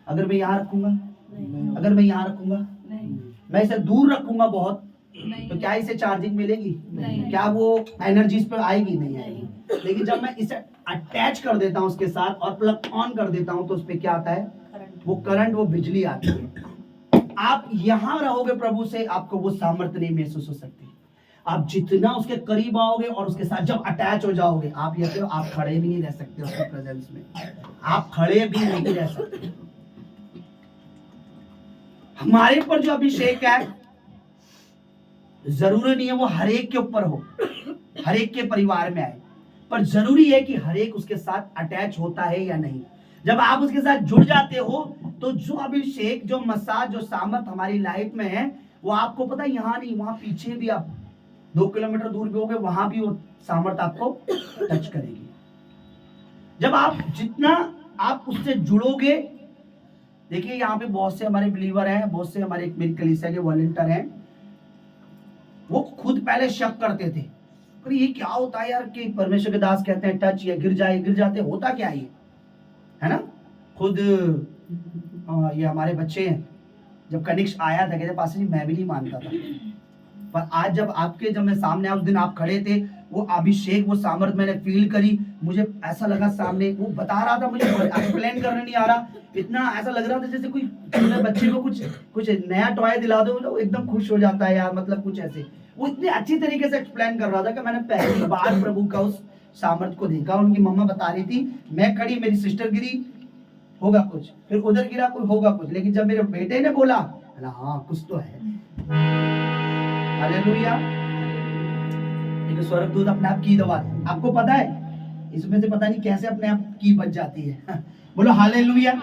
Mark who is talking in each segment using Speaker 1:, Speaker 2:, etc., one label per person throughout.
Speaker 1: अगर मैं यहाँ रखूंगा, अगर मैं यहाँ रखूंगा, मैं इसे दूर रखूंगा बहुत, तो क्या इसे चार्जिंग मिलेगी? क्या वो एनर्जी इस पर आएगी? नहीं आएगी। लेकिन जब मैं इसे अटैच कर देता हूँ उसके साथ और प्लग ऑन कर देता हूँ तो उस पर क्या आता है? वो करंट, वो बिजली आती है। आप यहां रहोगे प्रभु से, आपको वो सामर्थ्य नहीं महसूस हो सकती। आप जितना उसके करीब आओगे और उसके साथ जब अटैच हो जाओगे, आप ये कहते हो आप खड़े भी नहीं रह सकते उसके प्रेजेंस में, आप खड़े भी नहीं रह सकते। हमारे पर जो अभिषेक है, जरूरी नहीं है वो हर एक के ऊपर हो, हर एक के परिवार में आए, पर जरूरी है कि हर एक उसके साथ अटैच होता है या नहीं। जब आप उसके साथ जुड़ जाते हो तो जो अभिषेक, जो मसाज, जो सामर्थ हमारी लाइफ में है, वो आपको पता है यहाँ नहीं, वहां पीछे भी, आप 2 किलोमीटर दूर भी होगे, वहां भी वो सामर्थ आपको टच करेगी। जब आप जितना आप उससे जुड़ोगे, देखिए यहाँ पे बहुत से हमारे बिलीवर हैं, बहुत से हमारे मेरी कलीसिया के वॉलंटियर हैं, वो खुद पहले शक करते थे, पर ये क्या होता है यार कि परमेश्वर के दास कहते हैं टच, या गिर जाए, गिर जाते, होता क्या है ना। खुद ये हमारे बच्चे हैं, जब कनिष्क आया था कहते पास जी मैं भी नहीं मानता था, पर आज जब मैं सामने आया, उस दिन आप खड़े थे, वो अभिषेक, वो सामर्थ मैंने फील करी, मुझे ऐसा लगा सामने वो बता रहा था, मुझे एक्सप्लेन करने नहीं आ रहा, इतना ऐसा लग रहा था जैसे कोई बच्चे को कुछ नया टॉय दिला दो तो एकदम खुश हो जाता है यार, मतलब कुछ ऐसे। वो इतने अच्छी तरीके से एक्सप्लेन कर रहा था कि मैंने पहली बार प्रभु का उस सामर्थ को देखा। उनकी मम्मा बता रही थी, मैं खड़ी, मेरी सिस्टर गिरी, होगा कुछ, फिर उधर गिरा, कोई होगा कुछ, लेकिन जब मेरे बेटे ने बोला, हाँ कुछ तो है। हालेलुया। एक स्वर्गदूत अपने आप की दबा, आपको पता है इसमें से पता नहीं कैसे अपने आप की बच जाती है। बोलो हालेलुया।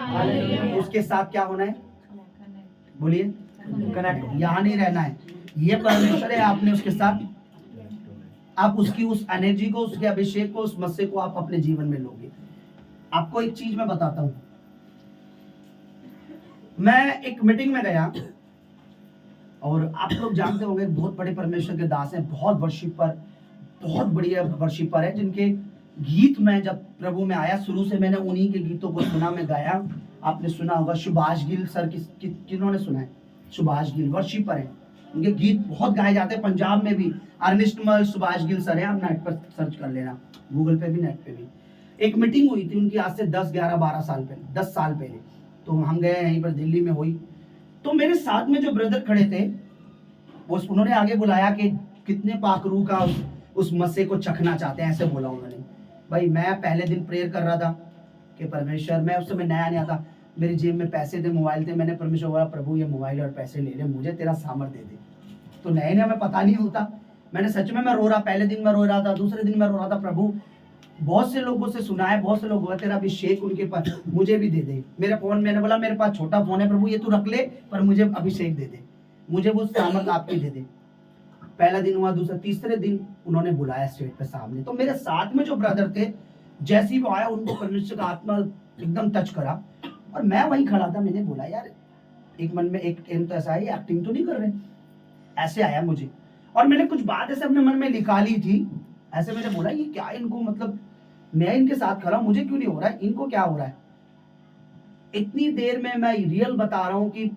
Speaker 1: उसके साथ क्या होना है? बोलिए कनेक्ट, यहाँ नहीं रहना है, ये परमेश्वर है, आपने उसके साथ, आप उसकी उस एनर्जी को, उसके अभिषेक को, उस मस्से को आप अपने जीवन में लोगे। आपको एक चीज मैं बताता हूं, मैं एक मीटिंग में गया और आप लोग जानते होंगे बहुत बड़े परमेश्वर के दास हैं, बहुत वर्शिपर, बहुत बढ़िया वर्शिपर है, जिनके गीत में जब प्रभु में आया, शुरू से मैंने उन्हीं के गीतों को सुना, मैं गाया। आपने सुना होगा सुभाष गिल सर, किन्होंने सुना है? सुभाष गिल वर्शिपर है, उनके गीत बहुत गाए जाते हैं पंजाब में भी। अर्निस्ट मल सुभाष गिल सर है, आप नेट पर सर्च कर लेना, गूगल पे भी, नेट पे भी। एक मीटिंग हुई थी उनकी आज से 10, 11, 12 साल पहले, 10 साल पहले, तो हम गए यहीं पर दिल्ली में हुई। तो मेरे साथ में जो ब्रदर खड़े थे, वो उन्होंने आगे बुलाया कि कितने पाखरू का उस मस्से को चखना चाहते हैं, ऐसे बोला उन्होंने। भाई मैं पहले दिन प्रेयर कर रहा था कि परमेश्वर, मैं उस समय नया था, मेरी जेब में पैसे थे, मोबाइल थे, मैंने परमेश्वर बोला प्रभु ये मोबाइल और पैसे ले ले, मुझे तेरा सामर्थ्य दे दे। तो नए में पता नहीं होता, मैंने सच में मैं रो रहा, पहले दिन मैं रो रहा था, दूसरे दिन मैं रो रहा था, प्रभु बहुत से लोगों से सुना है, बहुत से लोग हुआ तेरा अभिषेक उनके पास, मुझे भी दे दे। मेरा फोन, मैंने बोला मेरे पास छोटा फोन है प्रभु, ये तू रख ले, पर मुझे अभिषेक दे दे, मुझे वो सामर्थ आपकी दे दे। पहला दिन हुआ, दूसरा, तीसरे दिन उन्होंने बुलाया स्टेज पे सामने, तो मेरे साथ में जो ब्रदर थे, जैसे ही वो आया, उनको परमेश्वर का आत्मा एकदम टच करा, और मैं वहीं खड़ा था। मैंने बोला यार, एक मन में एक एम तो ऐसा है, एक्टिंग तो नहीं कर रहे, ऐसे आया मुझे, और मैंने कुछ बात ऐसे अपने मन में निकाली थी, ऐसे मैंने बोला ये क्या, इनको मतलब मैं इनके साथ खड़ा, मुझे क्यों नहीं हो रहा है, इनको क्या हो रहा है। इतनी देर में मैं रियल बता रहा हूं कि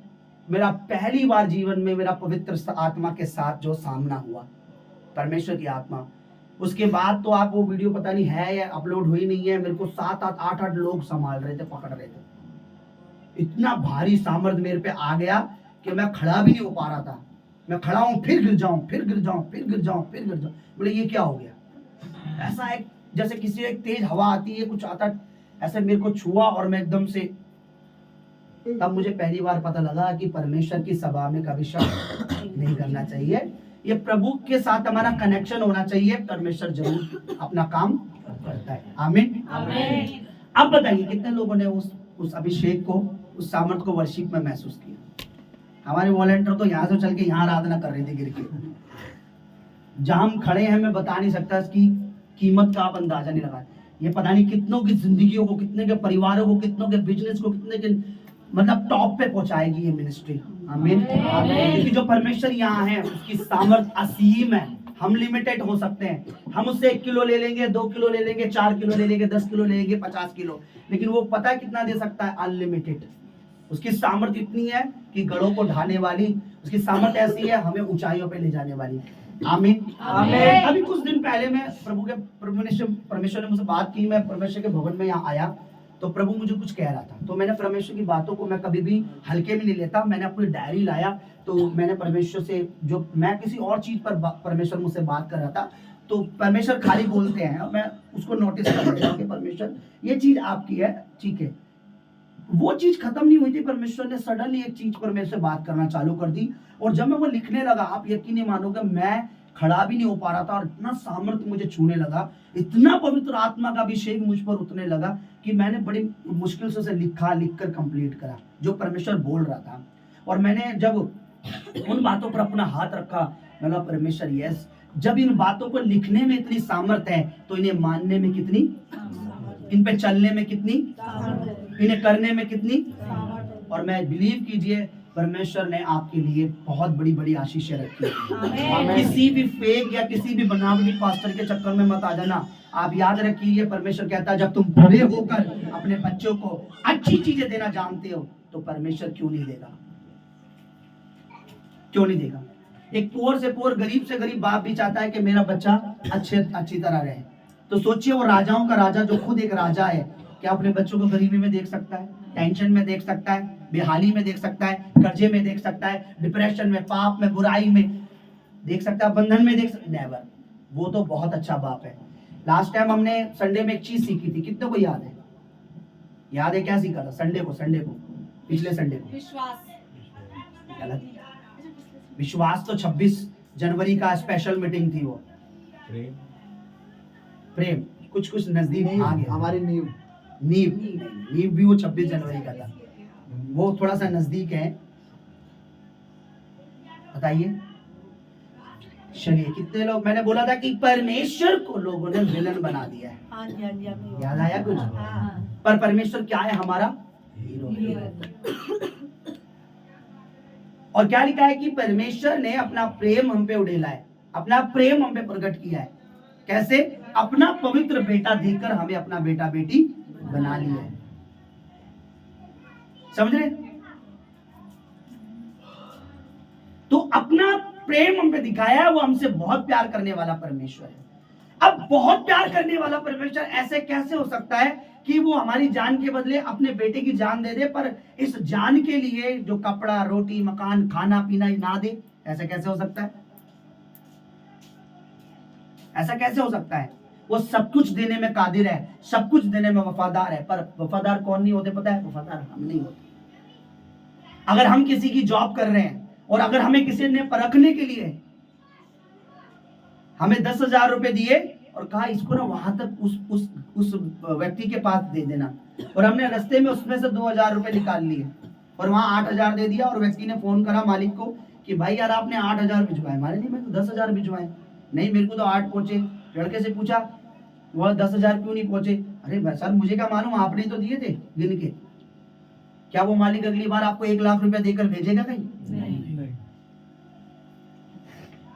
Speaker 1: मेरा पहली बार जीवन में मेरा पवित्र आत्मा के साथ जो सामना हुआ, परमेश्वर की आत्मा। उसके बाद तो आप वो वीडियो पता नहीं है या अपलोड हुई नहीं है, मेरे को 7, 8 लोग संभाल रहे थे, पकड़ रहे थे। इतना भारी सामर्थ्य मेरे पे आ गया कि मैं खड़ा भी नहीं हो पा रहा था। मैं खड़ा हूं, फिर गिर जाऊं, फिर गिर जाऊं, फिर गिर जाऊं, फिर गिर जाऊं। बोले ये क्या हो गया। ऐसा एक जैसे किसी एक तेज हवा आती है, कुछ आता, ऐसे मेरे को छुआ और मैं एकदम से, तब मुझे पहली बार पता लगा कि परमेश्वर की सभा में कभी शक नहीं करना चाहिए। ये प्रभु के साथ हमारा कनेक्शन होना चाहिए, परमेश्वर जरूर अपना काम करता है। आमीन, आमीन। अब बताइए कितने लोगों ने उस अभिषेक को, उस सामर्थ को वर्शिप में महसूस किया। हमारे वॉलंटियर तो यहाँ से चल के यहाँ आराधना कर रहे थे गिर के, जहां हम खड़े हैं मैं बता नहीं सकता, इसकी कीमत का आप अंदाजा नहीं लगा। ये पता नहीं कितनों की जिंदगियों को, कितने के परिवारों को, कितनों के बिजनेस को, कितने के मतलब टॉप पे पहुंचाएगी ये मिनिस्ट्री। आमीन, आमीन। क्योंकि जो परमेश्वर यहाँ है उसकी सामर्थ असीम है। हम लिमिटेड हो सकते हैं, हम उससे 1 किलो ले लेंगे, 2 किलो ले लेंगे, 4 किलो ले लेंगे, 10 किलो ले लेंगे, 50 किलो, लेकिन वो पता है कितना दे सकता है, अनलिमिटेड। उसकी सामर्थ्य इतनी है कि गढ़ों को ढाने वाली, उसकी सामर्थ्य ऐसी है हमें ऊंचाइयों पे ले जाने वाली। आमीन आमीन। अभी कुछ दिन पहले मैं परमेश्वर ने मुझसे बात की, मैं परमेश्वर के भवन में यहाँ आया तो प्रभु मुझे कुछ कह रहा था, तो मैंने परमेश्वर की बातों को मैं कभी भी हल्के में नहीं लेता। मैंने अपनी डायरी लाया, तो मैंने परमेश्वर से, जो मैं किसी और चीज पर परमेश्वर मुझसे बात कर रहा था, तो परमेश्वर खाली बोलते हैं और मैं उसको नोटिस कर रहा था कि परमेश्वर ये चीज आपकी है, ठीक है। वो चीज खत्म नहीं हुई थी, परमेश्वर ने सडनली एक चीज पर मेरे से बात करना चालू कर दी, और जब मैं वो लिखने लगा, आप यकीन नहीं मानोगे, मैं खड़ा भी नहीं हो पा रहा था, और इतना सामर्थ्य मुझे छूने लगा, इतना पवित्र आत्मा का अभिषेक मुझ पर उतरने लगा कि मैंने बड़ी मुश्किल से लिख कर कंप्लीट करा जो परमेश्वर बोल रहा था। और मैंने जब उन बातों पर अपना हाथ रखा, मैंने कहा परमेश्वर यस, जब इन बातों को लिखने में इतनी सामर्थ्य है तो इन्हें मानने में कितनी, इन पे चलने में कितनी, इन्हें करने में कितनी। और मैं बिलीव कीजिए परमेश्वर ने आपके लिए बहुत बड़ी बड़ी आशीषें रखी है। किसी भी फेक या किसी भी बनावटी पास्टर के चक्कर में मत आ जाना। आप याद रखिए परमेश्वर कहता है जब तुम बड़े होकर अपने बच्चों को अच्छी चीजें देना जानते हो तो परमेश्वर क्यों नहीं देगा, क्यों नहीं देगा। एक पुअर से पुअर, गरीब से गरीब बाप भी चाहता है कि मेरा बच्चा अच्छी तरह रहे। तो सोचिए वो राजाओं का राजा जो खुद एक राजा है, क्या अपने बच्चों को गरीबी में देख सकता है, टेंशन में देख सकता है, बेहाली में देख सकता है, कर्जे में देख सकता है, डिप्रेशन में, पाप में, बुराई में देख सकता है, बंधन में देख सकता है? नेवर। वो तो बहुत अच्छा बाप है। लास्ट टाइम हमने संडे में एक चीज सीखी थी, कितने को याद है? याद है क्या सीखा था संडे को पिछले संडे को? विश्वास। गलत। विश्वास तो 26 जनवरी का स्पेशल मीटिंग थी। वो प्रेम कुछ नजदीक आ गया। हमारी नींव भी वो 26 जनवरी का था, वो थोड़ा सा नजदीक है। बताइए चलिए कितने लोग, मैंने बोला था कि परमेश्वर को लोगों ने विलन बना दिया है। याद आया कुछ? पर परमेश्वर क्या है? हमारा हीरो। और क्या लिखा है कि परमेश्वर ने अपना प्रेम हम पे उड़ेला है, अपना प्रेम हम पे प्रकट किया है। कैसे? अपना पवित्र बेटा देकर हमें अपना बेटा बेटी बना लिया है। समझ रहे? तो अपना प्रेम हम पे दिखाया है, वो हमसे बहुत प्यार करने वाला परमेश्वर है। अब बहुत प्यार करने वाला परमेश्वर ऐसे कैसे हो सकता है कि वो हमारी जान के बदले अपने बेटे की जान दे दे, पर इस जान के लिए जो कपड़ा, रोटी, मकान, खाना पीना ना दे? ऐसा कैसे हो सकता है? ऐसा कैसे हो सकता है? वो सब कुछ देने में कादिर है, सब कुछ देने में वफादार है। पर वफादार कौन नहीं होते पता है? वफादार हम नहीं होते। अगर हम किसी की जॉब कर रहे हैं और अगर हमें किसी ने परखने के लिए हमें 10,000 रुपए दिए और कहा इसको ना वहां तक उस व्यक्ति के पास दे देना, और हमने रास्ते में उसमें से 2,000 रुपए निकाल लिए और वहां 8,000 दे दिया, और व्यक्ति ने फोन करा मालिक को कि भाई यार आपने 8,000 भिजवाए। हमारे नहीं, मैं तो 10,000 भिजवाए। नहीं, मेरे को तो 8 पहुंचे। लड़के से पूछा वो 10,000 क्यों नहीं पहुंचे? अरे भाई सर मुझे क्या मालूम, आपने तो दिए थे गिन के। क्या वो मालिक अगली बार आपको 1 लाख रुपया देकर भेजेगा? कहीं नहीं।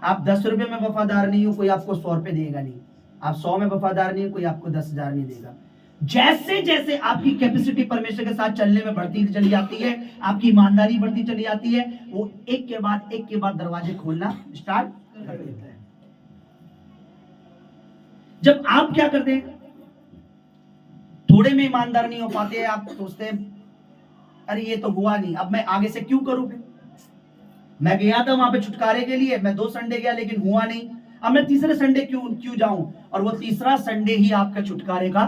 Speaker 1: आप 10 रुपए में वफादार नहीं हो, कोई आपको 100 रुपए देगा नहीं। आप 100 में वफादार नहीं हो, कोई आपको 10,000 नहीं देगा। जैसे जैसे आपकी कैपेसिटी परमेश्वर के साथ चलने में बढ़ती चली जाती है, आपकी ईमानदारी बढ़ती चली जाती है, वो एक के बाद दरवाजे खोलना स्टार्ट कर देता है। जब आप क्या करते हैं, थोड़े में ईमानदार नहीं हो पाते हैं, आप सोचते हैं अरे ये तो हुआ नहीं, अब मैं आगे से क्यों करूं? मैं गया था वहां पे छुटकारे के लिए, मैं 2 संडे गया लेकिन हुआ नहीं, अब मैं तीसरे संडे क्यों जाऊं? और वो तीसरा संडे ही आपका छुटकारे का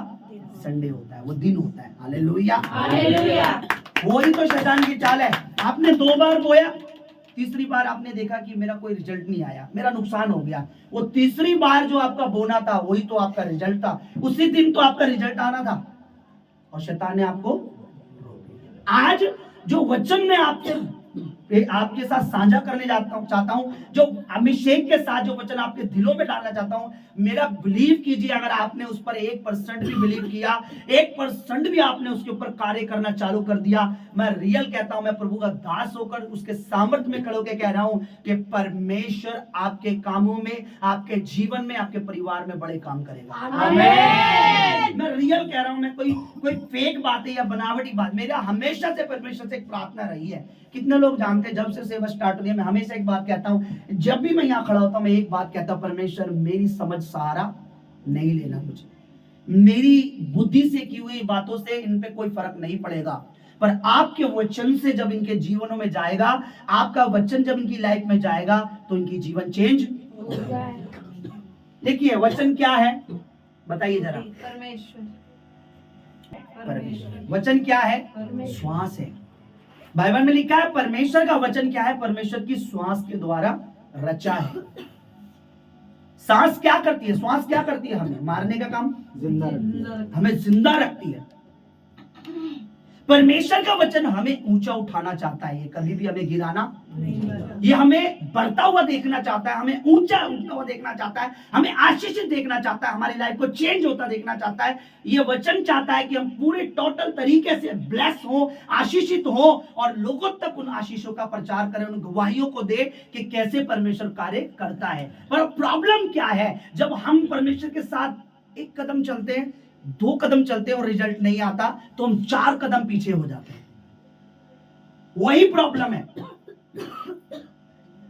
Speaker 1: संडे होता है, वो दिन होता है। Hallelujah hallelujah. वही तो शैतान की चाल है। आपने 2 बार बोया, तीसरी बार आपने देखा कि मेरा कोई रिजल्ट नहीं आया, मेरा नुकसान हो गया। वो तीसरी बार जो आपका बोना था वही तो आपका रिजल्ट था, उसी दिन तो आपका रिजल्ट आना था, और शैतान ने आपको। आज जो वचन में आपके साथ साझा करने चाहता हूं, जो अभिषेक के साथ जो वचन आपके दिलों में डालना चाहता हूं, मेरा बिलीव कीजिए, अगर आपने उस पर 1% भी बिलीव किया, 1% भी आपने उसके ऊपर कार्य करना चालू कर दिया, मैं रियल कहता हूं, मैं प्रभु का दास होकर उसके सामर्थ्य में खड़े होकर कह रहा हूं कि परमेश्वर आपके कामों में, आपके जीवन में, आपके परिवार में बड़े काम करेगा। आमीन। मैं रियल कह रहा हूं, मैं कोई फेक बात है या बनावटी बात, मेरा हमेशा से परमेश्वर से एक प्रार्थना रही है। कितने लोग जानते हैं जब से सेवा स्टार्ट हुई है, मैं हमेशा एक बात कहता हूं, जब भी मैं यहाँ खड़ा होता हूं मैं एक बात कहता हूं, परमेश्वर मेरी समझ सहारा नहीं लेना, मुझे मेरी बुद्धि से की हुई बातों से इन पे कोई फर्क नहीं पड़ेगा, पर आपके वचन से जब इनके जीवनों में जाएगा, आपका वचन जब इनकी लाइफ में जाएगा तो इनकी जीवन चेंज होगा। देखिए वचन क्या है बताइए जरा। परमेश्वर। वचन क्या है? श्वास है। बाइबल में लिखा है परमेश्वर का वचन क्या है? परमेश्वर की श्वास के द्वारा रचा है। सांस क्या करती है? श्वास क्या करती है? हमें मारने का काम, जिंदा रखती है, हमें जिंदा रखती है। परमेश्वर का वचन हमें ऊंचा उठाना चाहता है, ये कभी भी हमें गिराना नहीं, ये हमें बढ़ता हुआ देखना चाहता है, हमें ऊंचा उठता हुआ देखना चाहता है, हमें आशीषित देखना चाहता है, हमारी लाइफ को चेंज होता देखना चाहता है। ये वचन चाहता है कि हम पूरे टोटल तरीके से ब्लेस हो, आशीषित हो और लोगों तक उन आशीषों का प्रचार करें, उन गवाहियों को दे कि कैसे परमेश्वर कार्य करता है। पर प्रॉब्लम क्या है? जब हम परमेश्वर के साथ एक कदम चलते हैं, 2 कदम चलते हैं और रिजल्ट नहीं आता, तो हम 4 कदम पीछे हो जाते हैं। वही प्रॉब्लम है।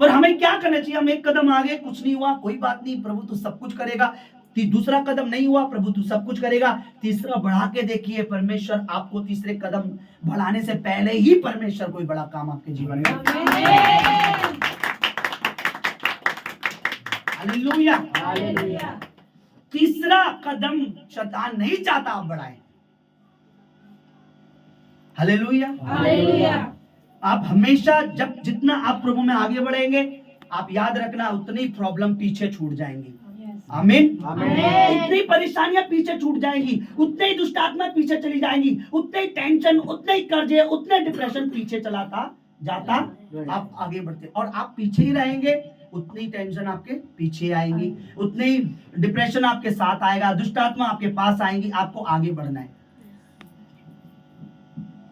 Speaker 1: पर हमें क्या करना चाहिए? हम 1 कदम आगे, कुछ नहीं हुआ कोई बात नहीं, प्रभु तू सब कुछ करेगा। दूसरा कदम नहीं हुआ, प्रभु तू सब कुछ करेगा। तीसरा बढ़ा के देखिए, परमेश्वर आपको तीसरे कदम बढ़ाने से पहले ही परमेश्वर कोई बड़ा काम आपके जीवन में। Hallelujah, hallelujah. तीसरा कदम शैतान नहीं चाहता आप बढ़ाएं। Hallelujah, hallelujah. आप हमेशा जितना आप प्रभु में आगे बढ़ेंगे, आप याद रखना उतनी प्रॉब्लम पीछे छूट जाएंगी। आमीन, आमीन। उतनी परेशानियां पीछे छूट जाएंगी, उतने ही दुष्ट आत्मा पीछे चली जाएंगी, उतने ही टेंशन, उतने ही कर्जे, उतने डिप्रेशन पीछे चलाता जाता आप आगे बढ़ते, और आप पीछे ही रहेंगे, उतनी टेंशन आपके पीछे आएंगी, उतने ही डिप्रेशन आपके साथ आएगा, दुष्ट आत्मा आपके पास आएंगी। आपको आगे बढ़ना है,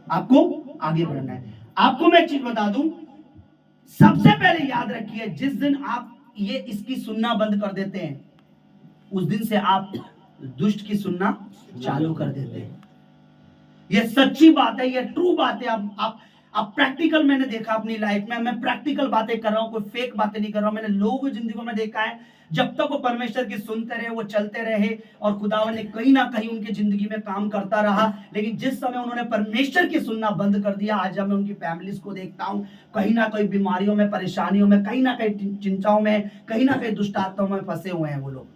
Speaker 1: आपको आगे बढ़ना है। आपको मैं एक चीज बता दूं, सबसे पहले याद रखिए, जिस दिन आप ये इसकी सुनना बंद कर देते हैं, उस दिन से आप दुष्ट की सुनना चालू कर देते हैं। ये सच्ची बात है, ये ट्रू बात है। आप प्रैक्टिकल, मैंने देखा अपनी लाइफ में, मैं प्रैक्टिकल बातें कर रहा हूं, कोई फेक बातें नहीं कर रहा हूं। मैंने लोगों की जिंदगी में देखा है, जब तक वो परमेश्वर की सुनते रहे, वो चलते रहे और खुदावन ने कहीं ना कहीं उनकी जिंदगी में काम करता रहा। लेकिन जिस समय उन्होंने परमेश्वर की सुनना बंद कर दिया, आज जब मैं उनकी फैमिलीज को देखता हूं, कहीं ना कहीं बीमारियों में, परेशानियों में, कहीं ना कहीं चिंताओं में, कहीं ना कहीं दुष्ट आत्माओं में फंसे हुए हैं वो लोग।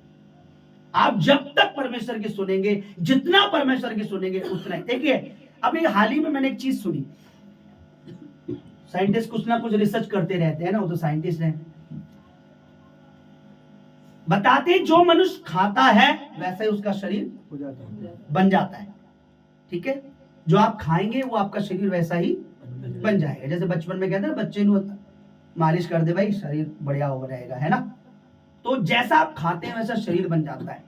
Speaker 1: आप जब तक परमेश्वर की सुनेंगे, जितना परमेश्वर की सुनेंगे उतना। देखिए अभी हाल ही में मैंने एक चीज सुनी, साइंटिस्ट कुछ ना कुछ रिसर्च करते रहते हैं ना, वो तो साइंटिस्ट हैं, बताते हैं जो मनुष्य खाता है वैसे ही उसका शरीर बन जाता है। ठीक है, जो आप खाएंगे वो आपका शरीर वैसा ही बन जाएगा। जैसे बचपन में कहते हैं बच्चे को मालिश कर दे भाई, शरीर बढ़िया हो रहेगा, है ना। तो जैसा आप खाते हैं वैसा शरीर बन जाता है।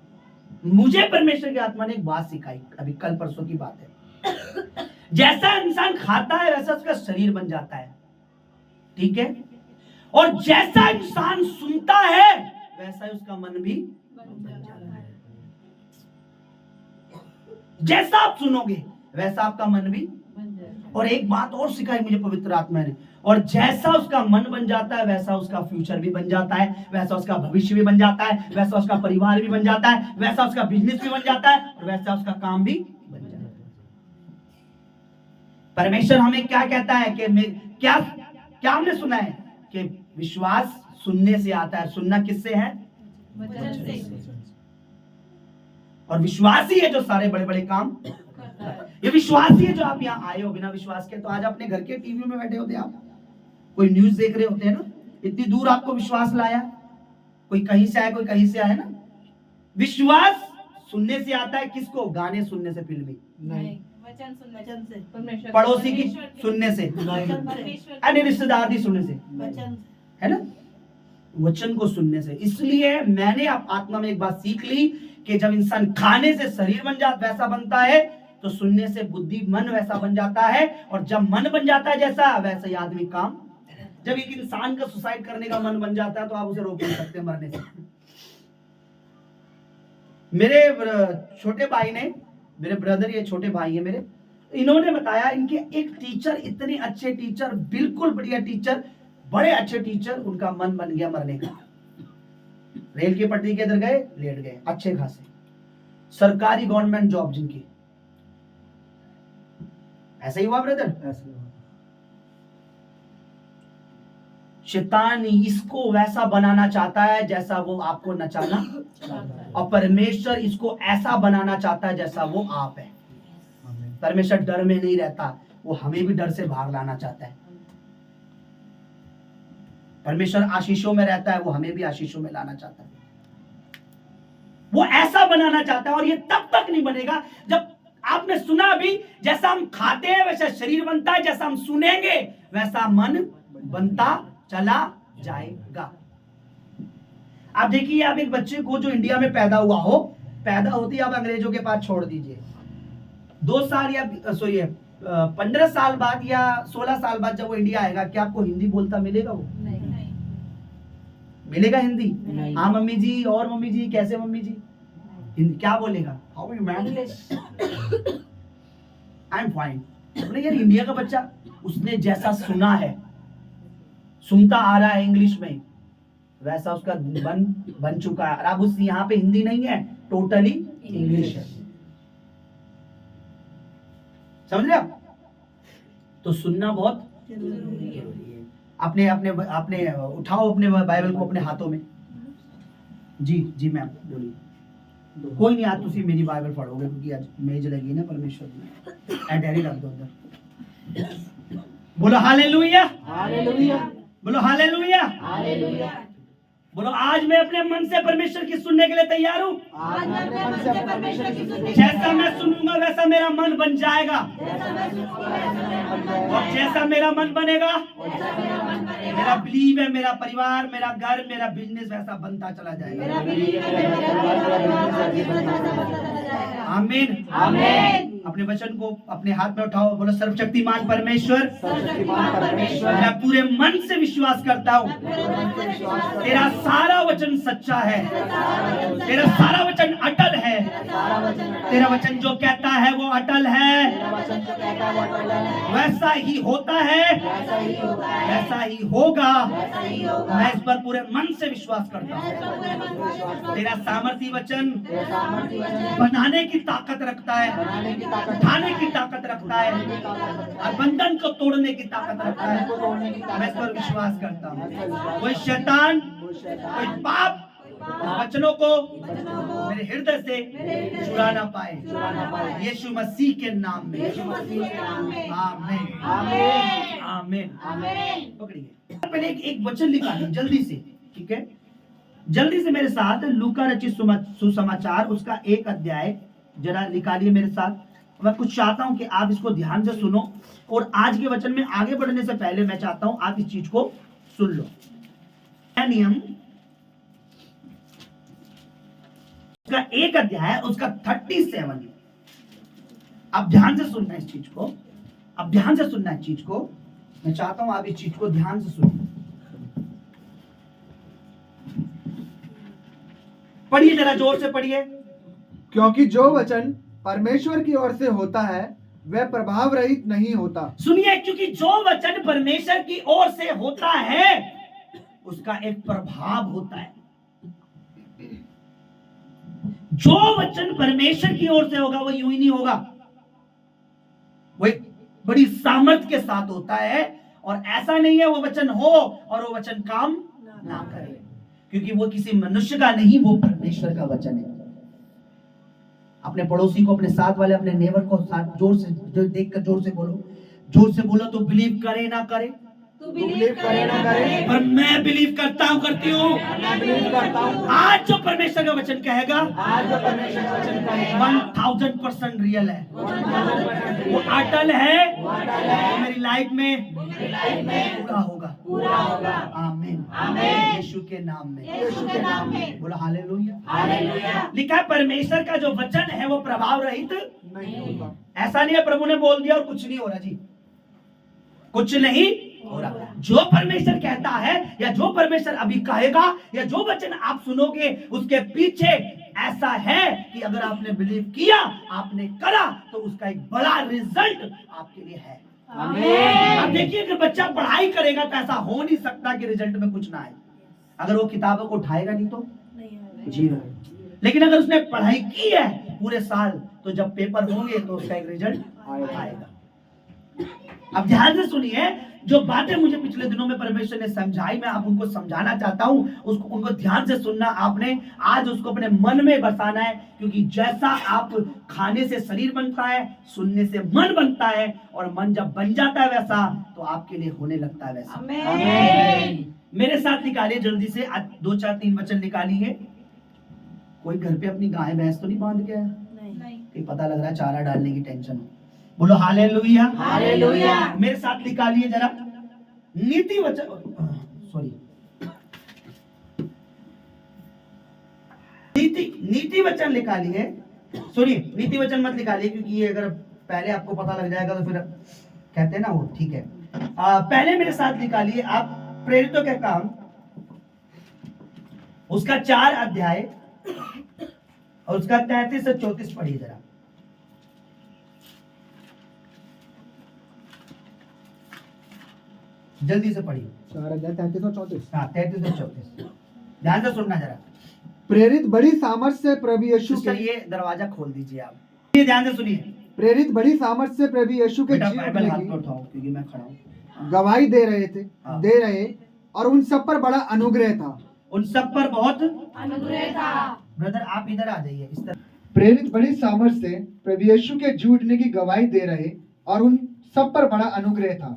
Speaker 1: मुझे परमेश्वर की आत्मा ने एक बात सिखाई, अभी कल परसों की बात है। जैसा इंसान खाता है वैसा उसका शरीर बन जाता है, ठीक है। और जैसा इंसान सुनता है वैसा ही उसका मन भी बन जाता है। जैसा आप सुनोगे वैसा आपका मन भी बन जाता है। और एक बात और सिखाई मुझे पवित्र आत्मा ने, और जैसा उसका मन बन जाता है वैसा उसका फ्यूचर भी बन जाता है, वैसा उसका भविष्य भी बन जाता है, वैसा उसका परिवार भी बन जाता है, वैसा उसका बिजनेस भी बन जाता है, और वैसा उसका काम भी बन जाता है। परमेश्वर हमें क्या कहता है कि क्या हमने सुना है कि विश्वास सुनने से आता है। सुनना किससे है? वचन से। और विश्वास ही है जो सारे बड़े बड़े काम करता है। ये विश्वास ही है जो आप यहाँ आए हो। बिना विश्वास के तो आज अपने घर के टीवी में बैठे होते, आप कोई न्यूज देख रहे होते हैं ना। इतनी दूर आपको विश्वास लाया, कोई कहीं से आया, कोई कहीं से आया ना। विश्वास सुनने से आता है। किसको? गाने सुनने से, फिल्मी नहीं, वचन से, पड़ोसी की सुनने से, अन्य रिश्तेदार की सुनने से, है ना, वचन को सुनने से। इसलिए मैंने आत्मा में एक बात सीख ली कि जब इंसान खाने से शरीर बन जाता, वैसा बनता है, तो सुनने से बुद्धि, मन वैसा बन जाता है। और जब मन बन जाता है जैसा, वैसा ही आदमी काम। जब एक इंसान का सुसाइड करने का मन बन जाता है तो आप उसे रोक नहीं सकते मरने से। मेरे छोटे भाई ने मेरे ब्रदर, ये छोटे भाई है मेरे, इन्होंने बताया इनके एक टीचर, इतने अच्छे टीचर, बिल्कुल बढ़िया टीचर, बड़े अच्छे टीचर, उनका मन बन गया मरने का। रेल की पटरी के इधर गए, लेट गए, अच्छे खासे सरकारी गवर्नमेंट जॉब जिनकी। ऐसा ही हुआ ब्रदर? ऐसा हुआ। शैतान इसको वैसा बनाना चाहता है जैसा वो आपको नचाना चाहता है, और परमेश्वर इसको ऐसा बनाना चाहता है जैसा वो आप है। परमेश्वर डर में नहीं रहता, वो हमें भी डर से भाग लाना चाहता है। परमेश्वर आशीषों में रहता है, वो हमें भी आशीषों में लाना चाहता है। वो ऐसा बनाना चाहता है, और ये तब तक नहीं बनेगा जब आपने सुना भी, जैसा हम खाते हैं वैसा शरीर बनता है, जैसा हम सुनेंगे वैसा मन बनता चला जाएगा। आप देखिए, आप एक बच्चे को जो इंडिया में पैदा हुआ हो, पैदा होती आप अंग्रेजों के पास छोड़ दीजिए, 2 साल या 15 साल बाद या 16 साल बाद जब वो इंडिया आएगा, क्या आपको हिंदी बोलता मिलेगा? वो नहीं मिलेगा हिंदी? हाँ मम्मी जी, और मम्मी जी कैसे मम्मी जी, हिंदी क्या बोलेगा? How you ma'am? I am fine. यार इंडिया का बच्चा, उसने जैसा सुना है, सुनता आ रहा है इंग्लिश में, वैसा उसका बन चुका है। अब उस यहाँ पे हिंदी नहीं है, टोटली इंग्लिश है। समझ रहे आप? तो सुनना बहुत जरूरी है। अपने अपने अपने उठाओ अपने बाइबल को अपने हाथों में। जी जी मैम बोलिए। कोई नहीं, आज तुसी मेरी बाइबल पढ़ोगे क्योंकि आज मेज लगी ना परमेश्वर की। डायरी रख दो उधर। बोलो हालेलुया, हालेलुया, बोलो हालेलुया, हालेलुया। बोलो आज मैं अपने मन से परमेश्वर की सुनने के लिए तैयार हूँ। जैसा मैं सुनूंगा वैसा मेरा मन बन जाएगा, और जैसा मेरा मन बनेगा, मेरा बिलीव है, मेरा परिवार, मेरा घर, मेरा बिजनेस वैसा बनता चला जाएगा। आमीन, आमीन। अपने वचन को अपने हाथ में उठाओ, बोलो सर्वशक्तिमान परमेश्वर, मैं पूरे मन से विश्वास करता हूँ तेरा सारा वचन सच्चा है, तेरा सारा वचन अटल है, तेरा वचन जो कहता है वो अटल है, वैसा ही होता है, वैसा ही होगा। मैं इस पर पूरे मन से विश्वास करता हूँ। तेरा सामर्थी वचन बनाने की ताकत रखता है, उठाने की ताकत रखता है, और बंधन को तोड़ने की ताकत रखता है। मैं इस पर विश्वास करता हूँ। कोई शैतान, कोई पाप वचनों को मेरे हृदय से चुरा ना पाए, यीशु मसीह के नाम में। आमीन, आमीन, आमीन। पकड़िए, पहले एक वचन लिखा है जल्दी से, ठीक है? जल्दी से मेरे साथ लूका रचित सुसमाचार उसका 1 अध्याय जरा निकालिए मेरे साथ। मैं कुछ चाहता हूं कि आप इसको ध्यान से सुनो, और आज के वचन में आगे बढ़ने से पहले मैं चाहता हूं आप इस चीज को सुन लो। नियम उसका 1 अध्याय उसका 37। आप ध्यान से सुनना इस चीज को, आप ध्यान से सुनना इस चीज को। मैं चाहता हूं आप इस चीज को ध्यान से सुनिए। पढ़िए, जरा जोर से पढ़िए।
Speaker 2: क्योंकि जो वचन परमेश्वर की ओर से होता है वह प्रभाव रहित नहीं होता।
Speaker 1: सुनिए, क्योंकि जो वचन परमेश्वर की ओर से होता है उसका एक प्रभाव होता है। जो वचन परमेश्वर की ओर से होगा वो यूं ही नहीं होगा, वो एक बड़ी सामर्थ के साथ होता है। और ऐसा नहीं है वो वचन हो और वो वचन काम ना करे, क्योंकि वो किसी मनुष्य का नहीं, वो परमेश्वर का वचन है। अपने पड़ोसी को, अपने साथ वाले, अपने नेबर को साथ जोर से जो देखकर जोर से बोलो, जोर से बोलो। तो बिलीव करे ना करे,
Speaker 2: तू बिलीव करे ना करे,
Speaker 1: पर मैं बिलीव करता हूँ, करती हूँ। आज जो परमेश्वर का वचन कहेगा,
Speaker 2: आज जो परमेश्वर का वचन कहेगा
Speaker 1: 1000% रियल है, वो अटल है, वो मेरी लाइफ में पूरा होगा। आमीन, आमीन। यीशु के नाम में बोलो हालेलुया। लिखा है परमेश्वर का जो वचन है वो प्रभाव रहित नहीं होगा। ऐसा नहीं है प्रभु ने बोल दिया और कुछ नहीं हो रहा जी, कुछ नहीं हो रहा। जो परमेश्वर कहता है या जो परमेश्वर अभी कहेगा या जो वचन आप सुनोगे उसके पीछे ऐसा है कि अगर आपने बिलीव किया, आपने करा, तो उसका एक बड़ा रिजल्ट आपके लिए है। अब देखिए, अगर बच्चा पढ़ाई करेगा तो ऐसा हो नहीं सकता कि रिजल्ट में कुछ ना आए। अगर वो किताबों को उठाएगा नहीं तो जीरो। लेकिन अगर उसने पढ़ाई की है पूरे साल, तो जब पेपर होंगे तो उसका एक रिजल्ट आएगा। अब ध्यान से सुनिए, जो बातें मुझे पिछले दिनों में परमेश्वर ने समझाई, मैं आप उनको समझाना चाहता हूं। उसको उनको ध्यान से सुनना आपने, आज उसको अपने मन में बसाना है। क्योंकि जैसा आप खाने से शरीर बनता है, सुनने से मन बनता है, और मन जब बन जाता है वैसा, तो आपके लिए होने लगता है वैसा। आमीन। मेरे साथ निकालिए जल्दी से, आज 2 4 3 वचन निकालिए। कोई घर पे अपनी गाय भैंस तो नहीं बांध के आया? नहीं। पता लग रहा है चारा डालने की टेंशन हो। बोलो हालेलुया। हालेलुया। मेरे साथ निकालिए जरा नीति वचन, सॉरी, नीति वचन निकालिए। सुनिए, नीति वचन मत निकालिए, क्योंकि ये अगर पहले आपको पता लग जाएगा तो फिर कहते हैं ना वो, ठीक है। पहले मेरे साथ निकालिए आप प्रेरितों के काम, उसका 4 अध्याय और उसका 33 से 34 पढ़िए जरा। जल्दी से पढ़िए।
Speaker 2: 4 अध्याय 33 और 34।
Speaker 1: हाँ, 33 और 34 ध्यान से सुनना जरा।
Speaker 2: प्रेरित बड़ी सामर्थ से प्रभु यीशु के,
Speaker 1: ये दरवाजा खोल दीजिए आप, ये ध्यान से सुनिए।
Speaker 2: प्रेरित बड़ी सामर्थ से प्रभु यीशु के जी
Speaker 1: बाइबल हाथ
Speaker 2: उठने
Speaker 1: में उठाओ, क्योंकि मैं खड़ा हूँ।
Speaker 2: गवाही दे रहे और उन सब पर बड़ा अनुग्रह था।
Speaker 1: उन सब पर बहुत अनुग्रह था। ब्रदर आप इधर आ जाइए, इस तरह।
Speaker 2: प्रेरित बड़ी सामर्थ से प्रभु यीशु के जी उठने की गवाही दे रहे और उन सब पर बड़ा अनुग्रह था।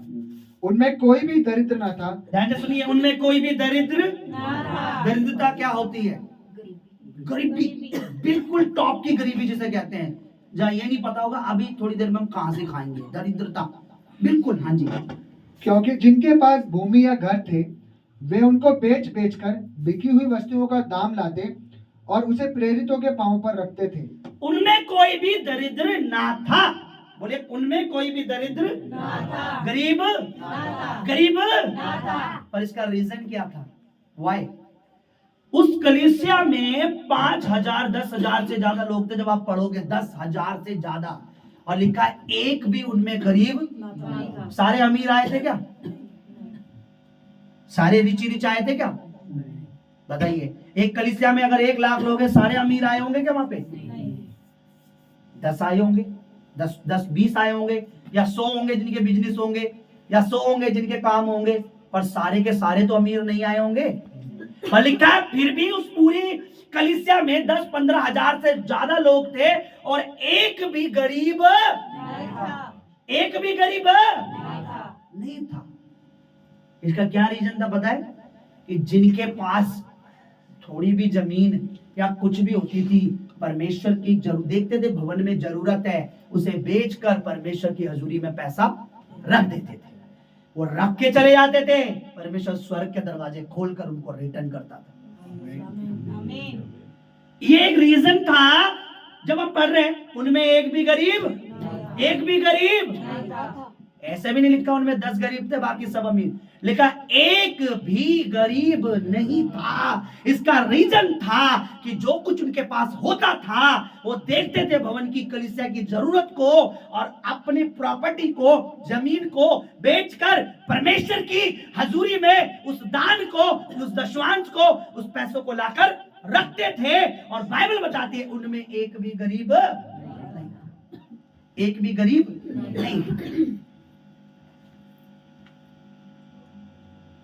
Speaker 2: उनमें कोई भी दरिद्र न था।
Speaker 1: ध्यान से सुनिए, उनमें कोई भी दरिद्र न था। दरिद्रता क्या होती है? गरीबी, बिल्कुल टॉप की गरीबी जिसे कहते हैं, जहाँ ये नहीं पता होगा अभी थोड़ी देर में हम कहां से खाएंगे। दरिद्रता, बिल्कुल। हाँ जी।
Speaker 2: क्योंकि जिनके पास भूमि या घर थे, वे उनको बेच कर बिकी हुई वस्तुओं का दाम लाते और उसे प्रेरितों के पांव पर रखते थे।
Speaker 1: उनमें कोई भी दरिद्र ना था। बोले, उनमें कोई भी दरिद्र ना था, गरीब ना था। पर इसका रीजन क्या था? वाई? उस कलीसिया में 5,000 10,000 से ज्यादा लोग थे। जब आप पढ़ोगे 10,000 से ज्यादा, और लिखा एक भी उनमें गरीब नहीं था। सारे अमीर आए थे क्या? सारे रिच आए थे क्या? बताइए, एक कलीसिया में अगर 1 लाख लोग हैं, सारे अमीर आए होंगे क्या वहां पे? 10 आए होंगे, 10 20 आए होंगे, या 100 होंगे जिनके बिजनेस होंगे, या 100 होंगे जिनके काम होंगे, पर सारे के सारे तो अमीर नहीं आए होंगे। पर लिखा है फिर भी उस पूरी कलीसिया में 10-15 हजार से ज्यादा लोग थे, और एक भी गरीब नहीं था। इसका क्या रीजन था पता है? कि जिनके पास थोड़ी भी जमीन या कुछ भी होती थी, परमेश्वर की देखते थे भवन में जरूरत है, उसे बेचकर परमेश्वर की हजूरी में पैसा रख देते थे। वो रख के चले जाते थे, परमेश्वर स्वर्ग के दरवाजे खोलकर उनको रिटर्न करता था। ये एक रीजन था। जब हम पढ़ रहे हैं, उनमें एक भी गरीब ऐसे भी नहीं लिखा उनमें 10 गरीब थे बाकी सब अमीर, लिखा एक भी गरीब नहीं था। इसका रीजन था कि जो कुछ उनके पास होता था, वो देखते थे भवन की कलीसिया की जरूरत को, और अपनी प्रॉपर्टी को, जमीन को बेचकर परमेश्वर की हजूरी में उस दान को, उस दशवांश को, उस पैसों को लाकर रखते थे। और बाइबल बताती है उनमें एक भी गरीब नहीं।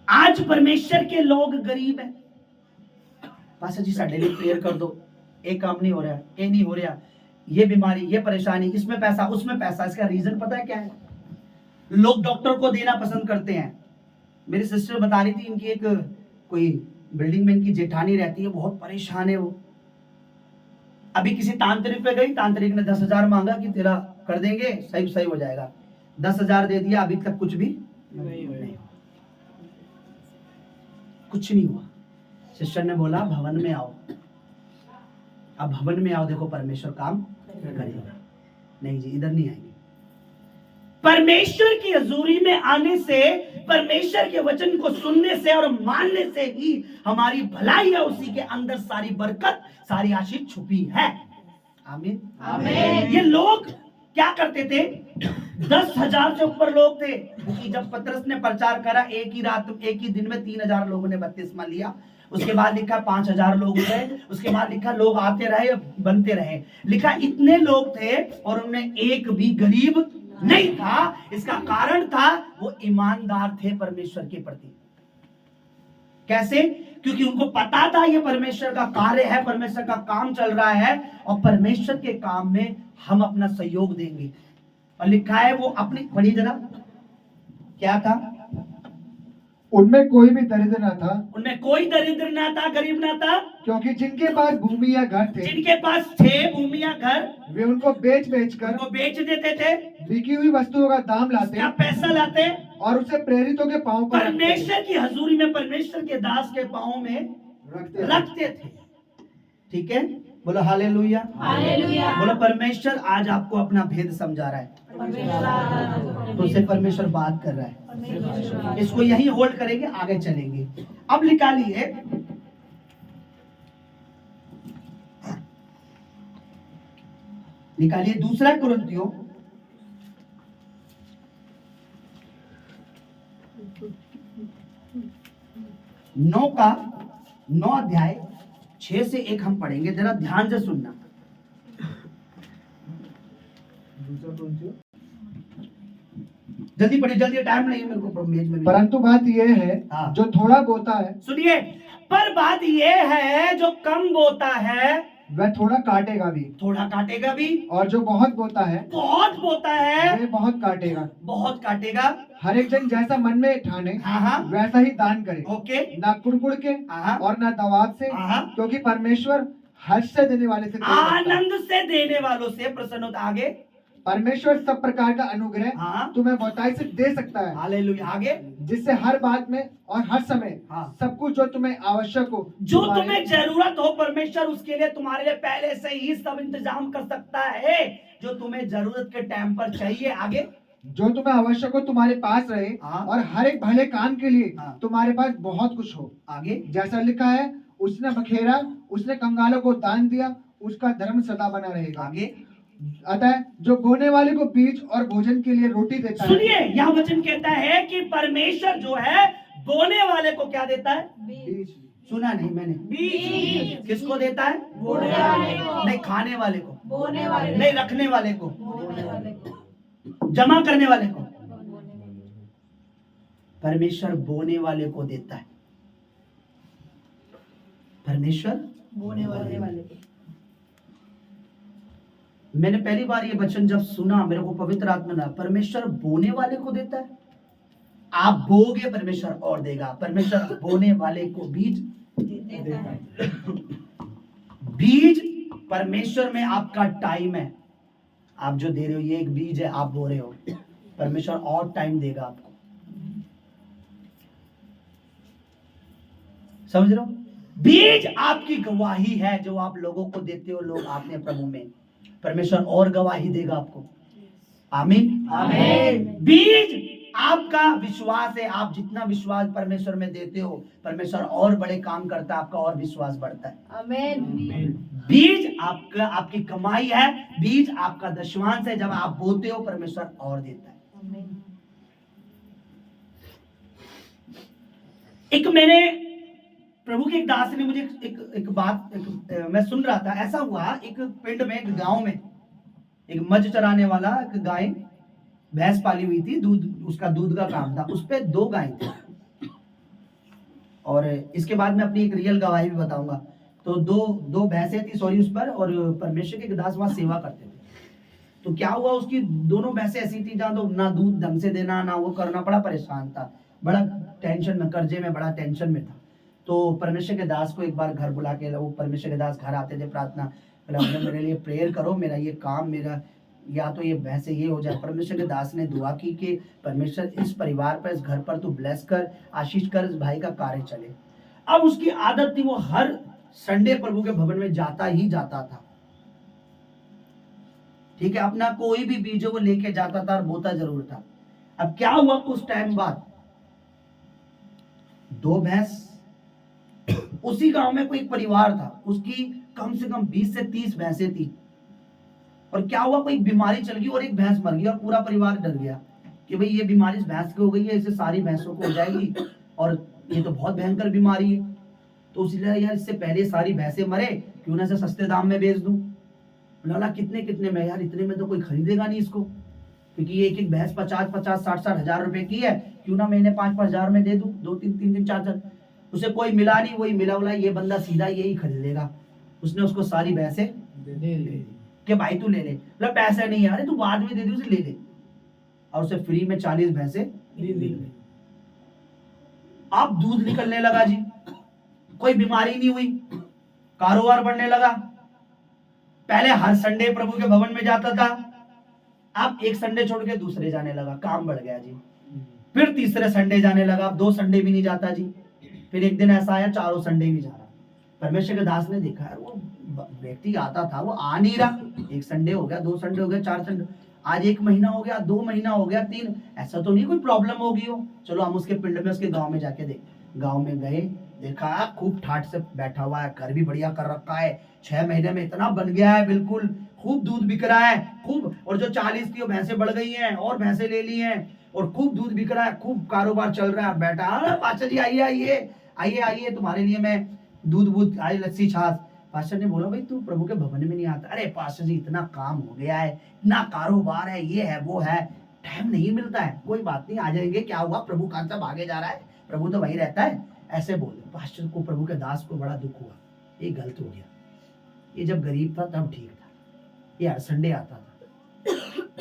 Speaker 1: आज परमेश्वर के लोग गरीब हैं। पास्टर जी साडे लिए प्रेयर कर दो, एक काम नहीं हो रहा, ये नहीं हो रहा, ये बीमारी, ये परेशानी, इसमें पैसा, उसमें पैसा। इसका रीजन पता है क्या है? लोग डॉक्टर को देना पसंद करते हैं। मेरी सिस्टर बता रही थी, इनकी एक कोई बिल्डिंग में इनकी जेठानी रहती है, बहुत परेशान है वो। अभी किसी तांत्रिक पे गई, तांत्रिक ने 10,000 मांगा कि तेरा कर देंगे, सही हो जाएगा। 10,000 दे दिया, अभी तक कुछ भी नहीं, कुछ नहीं हुआ। सिस्टर ने बोला भवन में आओ। अब भवन में आओ, देखो परमेश्वर काम करेगा। नहीं जी, इधर नहीं आएंगे। परमेश्वर की हजूरी में आने से परमेश्वर के वचन को सुनने से और मानने से ही हमारी भलाई है, उसी के अंदर सारी बरकत, सारी आशीष छुपी है। आमीन आमीन। ये लोग क्या करते थे? 10,000 से ऊपर लोग थे, क्योंकि जब पतरस ने प्रचार करा, एक ही दिन में 3,000 लोगों ने बपतिस्मा लिया। उसके बाद लिखा 5,000 लोग हुए, उसके बाद लिखा लोग आते रहे, बनते रहे। लिखा इतने लोग थे और उनमें एक भी गरीब नहीं था। इसका कारण था वो ईमानदार थे परमेश्वर के प्रति। कैसे? क्योंकि उनको पता था ये परमेश्वर का कार्य है, परमेश्वर का काम चल रहा है और परमेश्वर के काम में हम अपना सहयोग देंगे। और लिखा है वो अपनी, पढ़ी जरा, क्या था?
Speaker 2: उनमें कोई भी दरिद्र न था,
Speaker 1: उनमें कोई दरिद्र ना था, गरीब ना था,
Speaker 2: क्योंकि जिनके पास भूमि या घर थे,
Speaker 1: जिनके पास थे भूमि या घर,
Speaker 2: वे उनको बेच बेच कर
Speaker 1: उनको बेच देते थे,
Speaker 2: बिकी हुई वस्तुओं का दाम लाते
Speaker 1: क्या पैसा लाते,
Speaker 2: और उसे प्रेरितों के पांव पर
Speaker 1: परमेश्वर की हजूरी में, परमेश्वर के दास के पांव में रखते थे। ठीक है, बोलो हालेलुया हालेलुया। बोलो परमेश्वर आज आपको अपना भेद समझा रहा है, तो उससे परमेश्वर बात कर रहा है। इसको यही होल्ड करेंगे, आगे चलेंगे। अब निकालिए दूसरा कुरिन्थियों 9 अध्याय 6 से 1 हम पढ़ेंगे, जरा ध्यान से सुनना। जल्दी पढ़िए, जल्दी, टाइम नहीं है मेरे को मेज में।
Speaker 2: परंतु बात यह है,
Speaker 1: हाँ।
Speaker 2: जो थोड़ा बोता है,
Speaker 1: सुनिए, पर बात यह है जो कम बोता है
Speaker 2: वह थोड़ा काटेगा भी,
Speaker 1: थोड़ा काटेगा भी,
Speaker 2: और जो बहुत बोता है
Speaker 1: बहुत बोता है
Speaker 2: वह बहुत काटेगा।
Speaker 1: बहुत काटेगा।
Speaker 2: हर एक जन जैसा मन में ठाने
Speaker 1: हाँ हाँ,
Speaker 2: वैसा ही दान करे,
Speaker 1: ओके,
Speaker 2: ना कुड़कुड़ के
Speaker 1: हाँ
Speaker 2: और ना दबाव से,
Speaker 1: हाँ,
Speaker 2: क्योंकि परमेश्वर हर्ष से देने वाले से प्रेम रखता है।
Speaker 1: आनंद से देने वालों से प्रसन्न होता। आगे,
Speaker 2: परमेश्वर सब प्रकार का अनुग्रह
Speaker 1: हाँ,
Speaker 2: तुम्हें बहुतायत से दे सकता है,
Speaker 1: हालेलुया। आगे,
Speaker 2: जिससे हर बात में और हर समय
Speaker 1: हाँ,
Speaker 2: सब कुछ जो तुम्हें आवश्यक हो,
Speaker 1: जो तुम्हें जरूरत हो, परमेश्वर उसके लिए तुम्हारे लिए पहले से ही सब इंतजाम कर सकता है, जो तुम्हें जरूरत के टाइम पर चाहिए। आगे,
Speaker 2: जो तुम्हें आवश्यक हो तुम्हारे पास रहे,
Speaker 1: हाँ,
Speaker 2: और हर एक भले काम के लिए
Speaker 1: हाँ,
Speaker 2: तुम्हारे पास बहुत कुछ हो।
Speaker 1: आगे,
Speaker 2: जैसा लिखा है, उसने बखेरा, उसने कंगालों को दान दिया, उसका धर्म सदा बना रहेगा।
Speaker 1: आगे,
Speaker 2: अतः जो बोने वाले को बीज और भोजन के लिए रोटी देता है।
Speaker 1: सुनिए, यह वचन कहता है कि परमेश्वर जो है बोने वाले को क्या देता है?
Speaker 2: बीज।
Speaker 1: सुना नहीं मैंने? बीज। किसको देता है?
Speaker 3: बोने वाले को।
Speaker 1: नहीं, खाने वाले को,
Speaker 3: बोने वाले,
Speaker 1: नहीं, रखने वाले को,
Speaker 3: बोने वाले को,
Speaker 1: जमा करने वाले को। परमेश्वर बोने वाले को देता है। परमेश्वर
Speaker 3: बोने वाले को।
Speaker 1: मैंने पहली बार ये वचन जब सुना, मेरे को पवित्र आत्मा ने, परमेश्वर बोने वाले को देता है। आप बोगे, परमेश्वर और देगा। परमेश्वर बोने वाले को बीज
Speaker 3: देता है।
Speaker 1: बीज परमेश्वर में आपका टाइम है। आप जो दे रहे हो ये एक बीज है, आप बो रहे हो, परमेश्वर और टाइम देगा आपको। समझ रहे हो? बीज आपकी गवाही है जो आप लोगों को देते हो, लोग आपने प्रभु में, परमेश्वर और गवाही देगा आपको। आमीन आमीन। बीज आपका विश्वास है। आप जितना विश्वास परमेश्वर में देते हो, परमेश्वर और बड़े काम करता है, आपका और विश्वास बढ़ता है।
Speaker 3: आमीन।
Speaker 1: बीज आपका, आपकी कमाई है, बीज आपका दशमांश है। जब आप बोते हो, परमेश्वर और देता है। एक मैंने प्रभु के एक दास ने मुझे एक बात मैं सुन रहा था। ऐसा हुआ, एक पिंड में, एक गांव में, एक मज चराने वाला, एक गाय भैंस पाली हुई थी, उसका दूध का काम था। उस पे 2 गाय थी। और इसके बाद मैं अपनी एक रियल गवाही भी बताऊंगा। तो दो भैंसें थी, सॉरी, उस पर, और परमेश्वर के दास वहां सेवा करते थे। तो क्या हुआ, उसकी दोनों भैंसें ऐसी थी जहां तो ना दूध ढंग से देना, ना वो करना, बड़ा परेशान था, बड़ा टेंशन में, कर्जे में, बड़ा टेंशन में था। तो परमेश्वर के दास को एक बार घर बुला के, वो परमेश्वर के दास घर आते थे, प्रार्थना, मेरे लिए प्रेयर करो, मेरा ये काम, मेरा या तो ये भैंसे ये हो जाए। परमेश्वर के दास ने दुआ की कि परमेश्वर इस परिवार पर, इस घर पर तू ब्लेस कर, आशीष कर, इस भाई का कार्य चले। अब उसकी आदत थी, वो हर संडे प्रभु के भवन में जाता ही जाता था। ठीक है, अपना कोई भी बीज वो लेके जाता था और बोता जरूर था। अब क्या हुआ, कुछ टाइम बाद 2 भैंस। उसी गांव में कोई एक परिवार था, उसकी कम से कम 20 से 30 भैंसें थी। और क्या हुआ, कोई बीमारी चल गई और एक भैंस मर गई और पूरा परिवार डर गया कि भाई ये बीमारी इस भैंस की हो गई है, इससे सारी भैंसों को हो जाएगी और ये तो बहुत भयंकर बीमारी है। तो उसने यार इससे पहले सारी भैंसें मरे, क्यों ना इसे सस्ते दाम में बेच दूं। बोला कितने में? यार इतने में तो कोई खरीदेगा नहीं इसको, क्योंकि ये एक एक भैंस 50 60 हजार रुपए की है, क्यों ना मैंने 5 हजार में दे दूं, 2 3 4 उसे कोई मिला नहीं, वही मिला बोला ये बंदा सीधा यही खरीद लेगा। उसने उसको सारी भैंसें दे दी कि भाई तू ले ले। बोला पैसे नहीं है, अरे तू बाद में दे दी, उसे ले ले। और उसे फ्री में 40 भैंसें दे दी। अब दूध निकलने लगा जी, कोई बीमारी नहीं हुई, कारोबार बढ़ने लगा। पहले हर संडे प्रभु के भवन में जाता था, अब एक संडे छोड़ के दूसरे जाने लगा, काम बढ़ गया जी। फिर तीसरे संडे जाने लगा, अब 2 संडे भी नहीं जाता जी। फिर एक दिन ऐसा आया 4 संडे नहीं जा रहा। परमेश्वर के दास ने देखा है वो व्यक्ति आता था वो आ नहीं रहा, 1 संडे हो गया, 2 संडे हो गया, 4 संडे, आज 1 महीना हो गया, 2 महीना हो गया, 3, ऐसा तो नहीं कोई प्रॉब्लम होगी हो। चलो हम उसके पिंड में, उसके गांव में जाके देख। गांव में गए, देखा खूब ठाट से बैठा हुआ है, घर भी बढ़िया कर रखा है, 6 महीने में इतना बन गया है, बिल्कुल खूब दूध बिक रहा है खूब। और जो 40 थी वो भैंसें बढ़ गई हैं और भैंसें ले ली हैं और खूब दूध बिक रहा है, खूब कारोबार चल रहा है। बैठा, पास्टर जी आइए आइए आइए आइए, तुम्हारे लिए मैं दूध आई, लस्सी छाछ। पास्टर ने बोला भाई तू प्रभु के भवन में नहीं आता। अरे पास्टर जी इतना काम हो गया है, इतना कारोबार है, ये है वो है, टाइम नहीं मिलता है। कोई बात नहीं, आ जाएंगे, क्या हुआ, प्रभु कहाँ से भागे जा रहा है, प्रभु तो वही रहता है। ऐसे बोले। पास्टर को, प्रभु के दास को बड़ा दुख हुआ, ये गलत हो गया। ये जब गरीब था तब ठीक था, ये हर संडे आता था।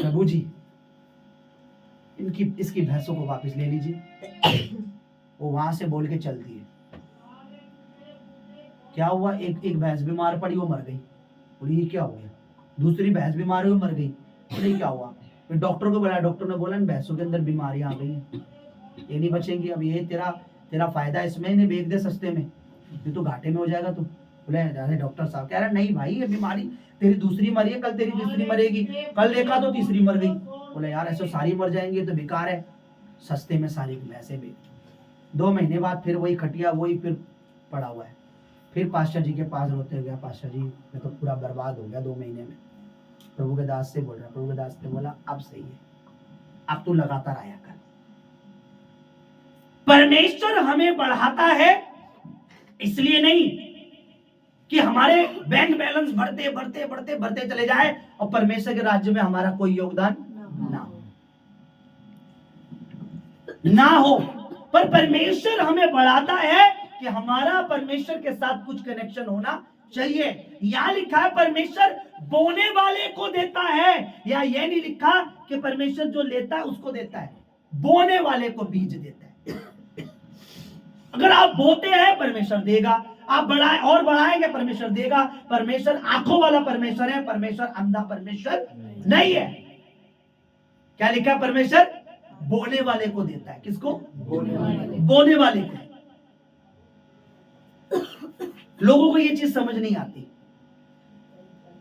Speaker 1: प्रभु जी इसकी भैंसों को वापस ले लीजिए। वो वहां से बोल के चल दिए। क्या हुआ, एक भैंस बीमार पड़ी, वो मर गई। बोली ये क्या हो गया? दूसरी भैंस बीमार हुई, मर गई। बोले क्या हुआ? फिर डॉक्टर को बुलाया, डॉक्टर ने बोला इन भैंसों के अंदर बीमारी आ गई है, ये नहीं बचेंगी। अब ये तेरा फायदा इसमें, इन्हें बेच दे सस्ते में, ये तो घाटे में हो जाएगा तू। बोले अरे डॉक्टर साहब, कह रहा नहीं भाई ये बीमारी तेरी दूसरी मरी है, कल तेरी तीसरी मरेगी, कल देखा तो तीसरी मर गई। बोले यार ऐसे सारी मर जाएंगी तो बेकार है, सस्ते में सारी भैंसे बेच। 2 महीने बाद फिर वही खटिया वही फिर पड़ा हुआ है। फिर पास्टर जी के पास रोते गया, पास्टर जी मैं तो पूरा बर्बाद हो गया 2 महीने में। प्रभु के दास से बोल रहा, प्रभु के दास ने बोला अब सही है, अब तू लगातार आया कर। परमेश्वर हमें बढ़ाता है इसलिए नहीं कि हमारे बैंक बैलेंस बढ़ते बढ़ते बढ़ते बढ़ते चले जाए और परमेश्वर के राज्य में हमारा कोई योगदान ना हो, पर परमेश्वर हमें बढ़ाता है कि हमारा परमेश्वर के साथ कुछ कनेक्शन होना चाहिए। यहां लिखा है परमेश्वर बोने वाले को देता है, या यह नहीं लिखा कि परमेश्वर जो लेता है उसको देता है, बोने वाले को बीज देता है। अगर आप बोते हैं परमेश्वर देगा, आप बढ़ाए और बढ़ाएंगे परमेश्वर देगा। परमेश्वर आंखों वाला परमेश्वर है, परमेश्वर अंधा परमेश्वर नहीं है। क्या लिखा है? परमेश्वर बोने वाले को देता है। किसको? बोने वाले को। लोगों को ये चीज समझ नहीं आती।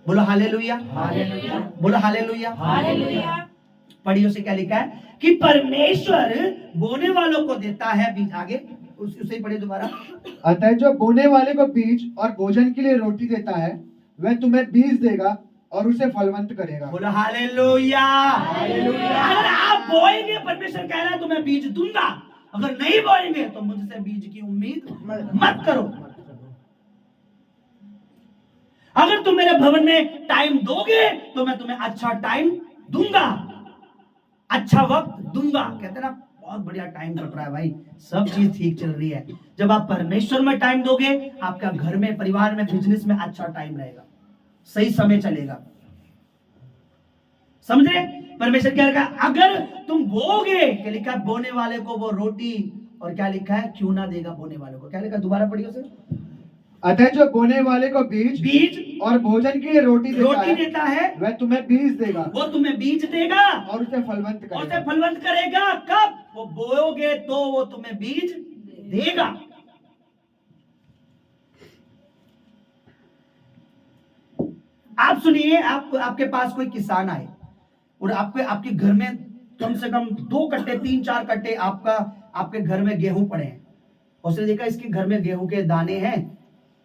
Speaker 1: बोलो हालेलुया, बोलो हालेलुया। पढ़ियो से क्या लिखा है कि परमेश्वर बोने वालों को देता है बीज। आगे उसे पढ़े दोबारा।
Speaker 2: अतः जो बोने वाले को बीज और भोजन के लिए रोटी देता है वह तुम्हें बीज देगा और उसे फलवंत करेगा।
Speaker 1: बोलो हालेलुया। अगर आप बोएंगे, परमेश्वर कह रहा है तो मैं बीज दूंगा, अगर नहीं बोएंगे तो मुझसे बीज की उम्मीद मत करो। अगर तुम मेरे भवन में टाइम दोगे तो मैं तुम्हें अच्छा टाइम दूंगा, अच्छा वक्त दूंगा। कहते ना बहुत बढ़िया टाइम कट रहा है भाई, सब चीज ठीक चल रही है। जब आप परमेश्वर में टाइम दोगे, आपका घर में, परिवार में, बिजनेस में अच्छा टाइम रहेगा, सही समय चलेगा। समझ रहे? परमेश्वर क्या लिखा? अगर तुम बोगे, क्या लिखा? बोने वाले को वो रोटी, और क्या लिखा है? क्यों ना देगा बोने वाले को। क्या लिखा? दोबारा पढ़िए उसे।
Speaker 2: अतः जो बोने वाले को बीज और भोजन के लिए रोटी
Speaker 1: देता है
Speaker 2: वह तुम्हें बीज देगा,
Speaker 1: वो तुम्हें बीज देगा
Speaker 2: और उसे फलवंत करेगा।
Speaker 1: उसे फलवंत करेगा। कब? वो बोओगे तो वो तुम्हें बीज देगा। आप सुनिए, आपके पास कोई किसान आए और आपके घर में कम से कम 2 कट्टे 3-4 कट्टे आपके घर में गेहूं पड़े हैं, उसने देखा इसके घर में गेहूं के दाने हैं,